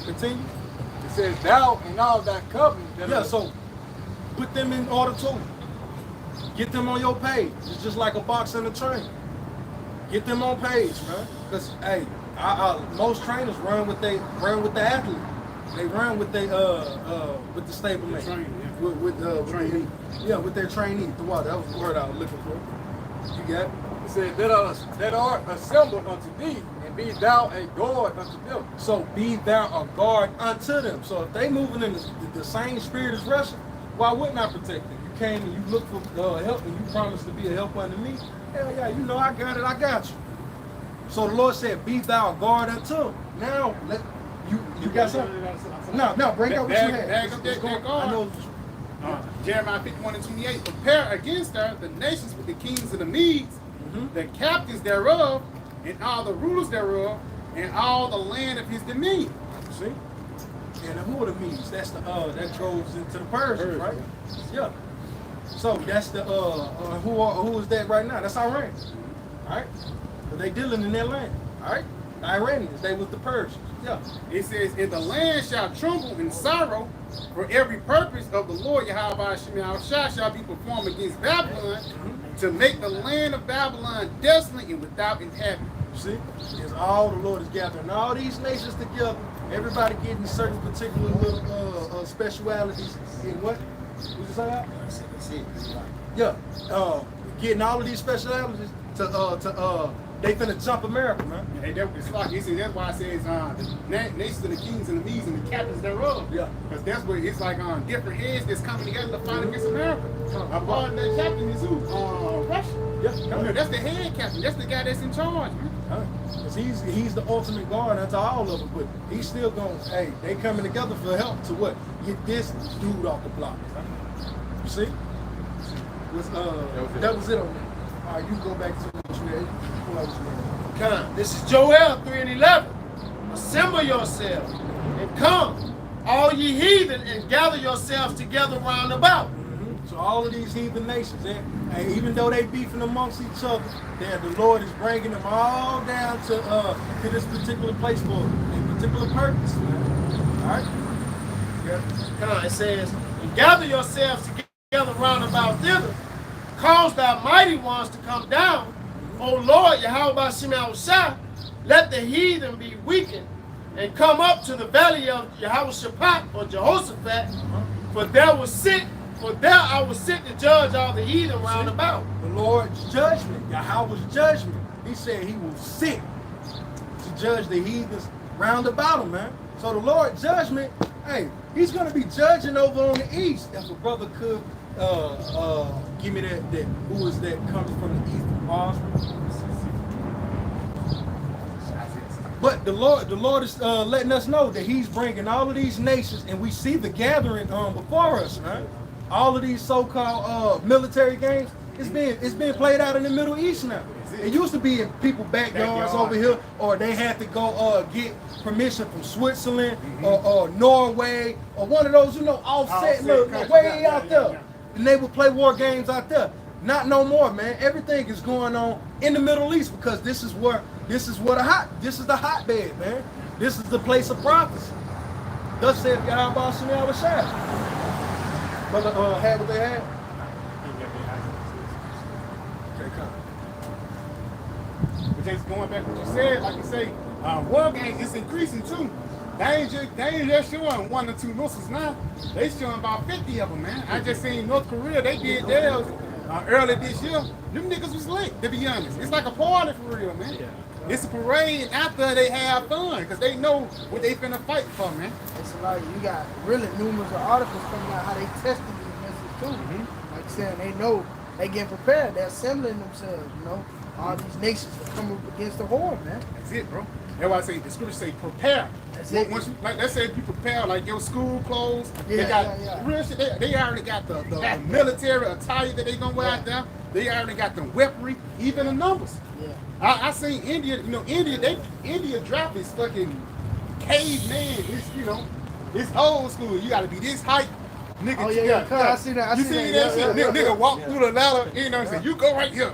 Continue. It says thou and all thy company. So put them in order too. Get them on your page. It's just like a box and a train. Get them on page, man. Because hey, most trainers run with the athlete. They run with the stablemate. With their trainee. That was the word I was looking for. You got it? It said that are assembled unto thee, and be thou a guard unto them. So be thou a guard unto them. So if they moving in the same spirit as Russia, why wouldn't I protect them? You came and you look for help and you promised to be a help unto me. Hell yeah, you know I got it, I got you. So the Lord said, be thou a guard unto them. Now, You got something? No, bring out what you had. Bag up that I guard. know. Jeremiah 51:28. Prepare against her the nations with the kings of the Medes, the captains thereof, and all the rulers thereof, and all the land of his dominion. See? And who are the Medes? That's the that goes into the Persians, right? Yeah. So that's the who is that right now? That's Iran. Alright? But they dealing in their land. Alright? The Iranians, they was the Persians. Yeah. It says, and the land shall tremble in sorrow, for every purpose of the Lord Yahweh shall be performed against Babylon, to make the land of Babylon desolate and without inhabitant. See? It's all the Lord is gathering all these nations together, everybody getting certain particular little specialities in what? What you say that? Yeah. Getting all of these specialities to they finna jump America, man. And it's like, that's why it says the nations of the kings and the Medes and the captains thereof. Yeah. Because that's what it's like different heads that's coming together to fight against America. A part of that captain is who? Russia. Yeah. That's the head captain. That's the guy that's in charge, man. Cause he's the ultimate guard unto all of them, but he's still going. Hey, they coming together for help to what? Get this dude off the block. You see? That was it on that. All right, you go back to what you had. Who else you had? Come. This is Joel 3:11. Assemble yourselves and come, all ye heathen, and gather yourselves together round about. So all of these heathen nations, and even though they beefing amongst each other, the Lord is bringing them all down to this particular place for a particular purpose. All right. Yeah. Come. It says, and gather yourselves together round about thither. Cause thy mighty ones to come down, O Lord Yahweh Shemel, let the heathen be weakened and come up to the valley of Jehoshaphat or Jehoshaphat, for there I will sit to judge all the heathen round about. The Lord's judgment, Yahweh's judgment. He said he will sit to judge the heathens round about him, man. So the Lord's judgment, hey, he's gonna be judging over on the east. If a brother could give me that who is that comes from the east from Boston. But the Lord is letting us know that he's bringing all of these nations, and we see the gathering before us, right? All of these so-called military games, it's being played out in the Middle East now. It used to be in people's backyards over here, or they had to go get permission from Switzerland or Norway or one of those, offset look way out there. And they would play war games out there. Not no more, man. Everything is going on in the Middle East because this is the hotbed, man. This is the place of prophecy. Thus saith Yahweh Shemel Shah. Brother had what they had? Okay, come. But just going back to what you said, like you say, war games is increasing too. They ain't just showing 1 or 2 missiles now. They showing about 50 of them, man. I just seen North Korea, they did theirs early this year. Them niggas was lit, to be honest. It's like a party for real, man. Yeah. It's a parade after they have fun, because they know what they finna fight for, man. It's like you got really numerous articles coming out how they tested these missiles too. Like saying they know they getting prepared, they're assembling themselves, all these nations are coming up against the horde, man. That's it, bro. That's why I say the scripture say prepare. That's it. Once you, like let's say if you prepare like your school clothes, they got real shit. They already got the military attire that they gonna wear out there. They already got the weaponry, even the numbers. Yeah. I seen India. India dropped this fucking caveman. It's old school. You gotta be this height. Nigga, oh yeah. I see that. You see that shit? Nigga walk through the ladder. Say you go right here.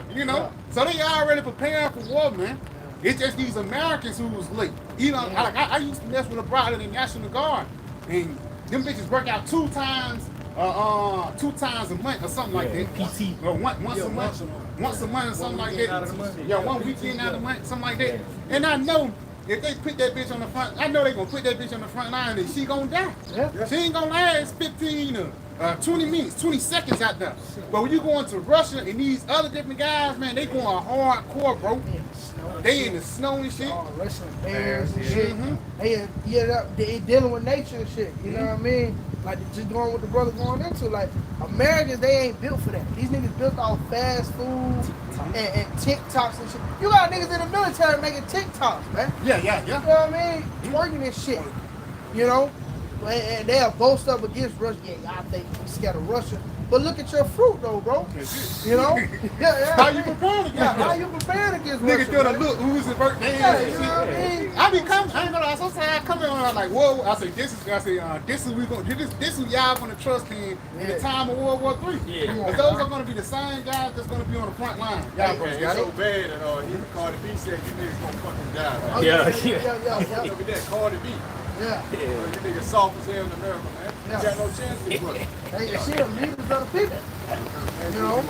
So they already preparing for war, man. It's just these Americans who was late. I used to mess with a brother in the National Guard, and them bitches work out 2 times a month or something like that. PT. Or once a month or something like that. Yeah, 1 weekend out of the month, something like that. And I know if they put that bitch on the front, I know they gonna put that bitch on the front line and she gonna die. Yeah. She ain't gonna last 15 or 20 minutes, 20 seconds out there. But when you go into Russia and these other different guys, man, they going hardcore, bro. They in the snow and shit. Wrestling bears and shit. Mm-hmm. They dealing with nature and shit. You know what I mean? Like just doing what the brother going into. Like Americans, they ain't built for that. These niggas built off fast food and TikToks and shit. You got niggas in the military making TikToks, man. Yeah. You know what I mean? Twerking and shit. You know? And they'll boast up against Russia. Yeah, y'all think we scared of Russia. But look at your fruit though, bro. You know? Yeah. How you preparing against How Russia? you preparing against Niggas Russia? doing a man? look, who's his birthday? Yeah, you know what I mean? I be coming. I ain't gonna lie. Sometimes I come in and I'm like, whoa. I say this is we gonna this is y'all gonna trust in the time of World War III. Yeah. But those are gonna be the same guys that's gonna be on the front line. Y'all brothers It's got so it. bad that even Cardi B said you niggas gonna fucking die. Man. Yeah. Look at that, Cardi B. Yeah. You niggas soft as hell in America, man. You got no chance to get brother. Hey, she the leaders of the people. You know?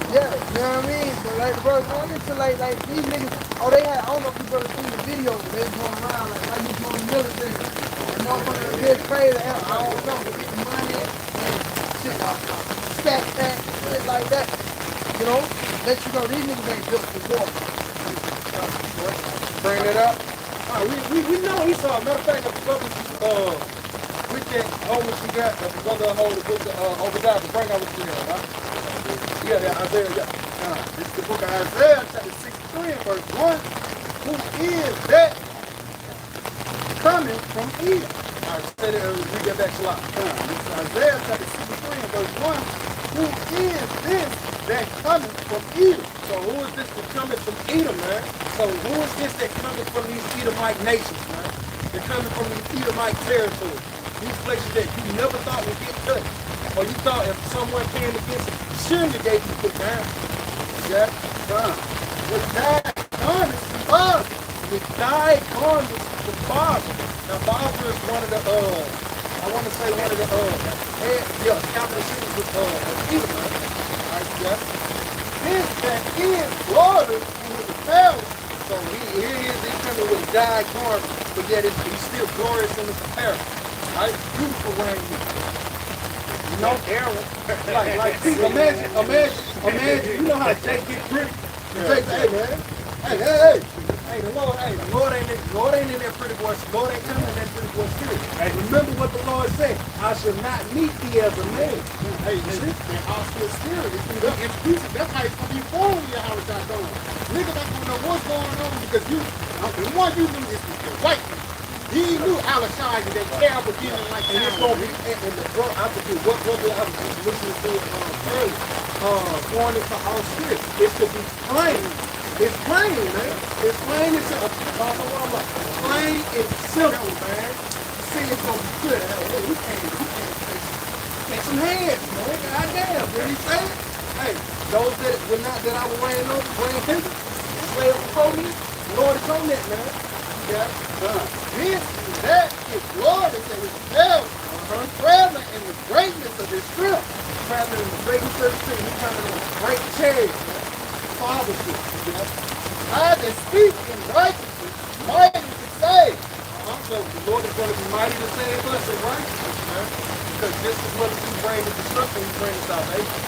Yeah, you know what I mean? But like the brother going into like these niggas, they had, I don't know if you brothers seen the video, they was going around like you going to the military. And motherfuckers get paid to help, I don't know, to get the money and shit, stack that, shit like that. You know? Let you know these niggas ain't built for war. Bring it up. We know he saw. Matter of fact, the brother with that homeless he got, the brother hold with the overdrive, the bring out what you know, right? Yeah, that Isaiah. Yeah. This is the book of Isaiah, chapter 63 and verse 1. Who is that coming from Edom? All right, say that. Read that back to life. This is Isaiah chapter 63 and verse 1. Who is this that coming from Edom? So who is this that coming from Edom, man? So who is this that coming from these Edomite nations, man? They're coming from these Edomite territories. These places that you never thought would get touched. Or you thought if someone came against it, surely they would put down. Yeah? With that garments, father. With dyed garments, the father. Now father is one of the I want to say one of the capital cities with Edom, man. Alright, yeah. This that is glory in his apparel. So here he is, he's coming with dyed garments, but yet he's still glorious in his apparel. Right? Beautiful wearing you. You know, Aaron. Like people, imagine, you know how Jake get pretty? Jake say, hey man, hey, the Lord ain't in that pretty boy, the Lord ain't coming in that pretty boy spirit. Hey, remember what the Lord said, I shall not meet thee as a man. Hey, and also spirit. That's how it's gonna be formed in your house out there. Niggas not gonna know what's going on because the one you knew is the white man. He knew Alashai that terrible demon like And it's gonna be, and the bro, I forget what brother I was listening to earlier. Going into our spirits. It's to be plain. It's plain, man. It's plain and simple. Plain and simple, man. See, it's gonna be good. Hey, we can't take some hands, man. Goddamn, what he say? Hey, those that I was weighing on, praying people, slave before me, the Lord is on that, man. Yeah. This that is glory in his apparel. Traveling in the greatness of his strength. Traveling in the greatness of his strength. He's coming on a great chariot, man. Fathership, yeah. I that speak in righteousness, mighty to save. So the Lord is going to be mighty to save us in righteousness, man. Because this is what He brings the destruction, He brings salvation.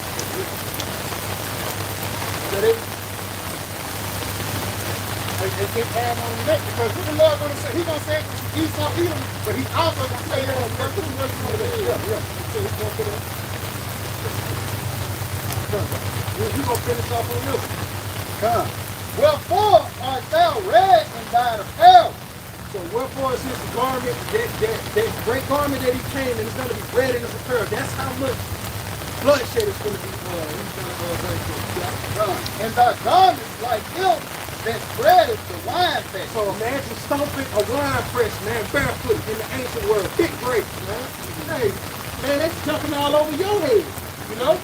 That it? They get add on the neck because what the Lord gonna say? He gonna say Esau Edom, but he also gonna say that on verse 2. So He's going to put it. He's going to finish off on this. Wherefore art thou red in thine apparel? So wherefore is his garment, that great garment that he came and it's going to be red in his apparel. That's how much bloodshed is going to be he's going to bring to. And thy garments like milk that spreadeth the wine fat. So imagine stomping a wine press, man, barefoot in the ancient world. Big grapes, man. Hey, man, that's jumping all over your head, you know?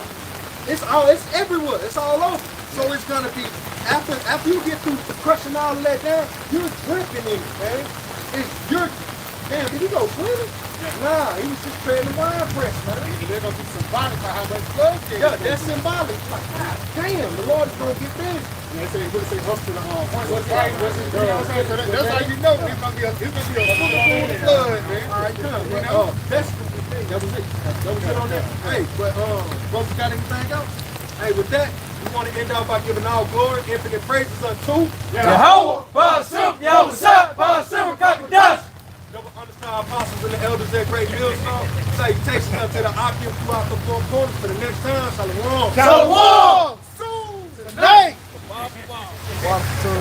It's everywhere. It's all over. So it's going to be, after you get through crushing all of that down, you're dripping in it, man. Damn, did he go swimming? Nah, he was just treading the wine press, man. They're gonna be symbolic for how much blood came. Yeah, that's symbolic. Like, God damn, the Lord is going to get busy. They say up to the right. That's how you know it's gonna be a full of blood, man. All right, come. You know? That was it. That was it on that. Hey, but brothers got anything else? Hey, with that, We want to end out by giving all glory, infinite praises unto Jehovah, Ba'ashem, Yahushua, Ba'ashem, Kakadash. Double understand our apostles and the elders at Great Millstone. Salutations unto the Akim throughout the four corners. For the next time, Shalom. Shalom. Soon tonight. Walk to the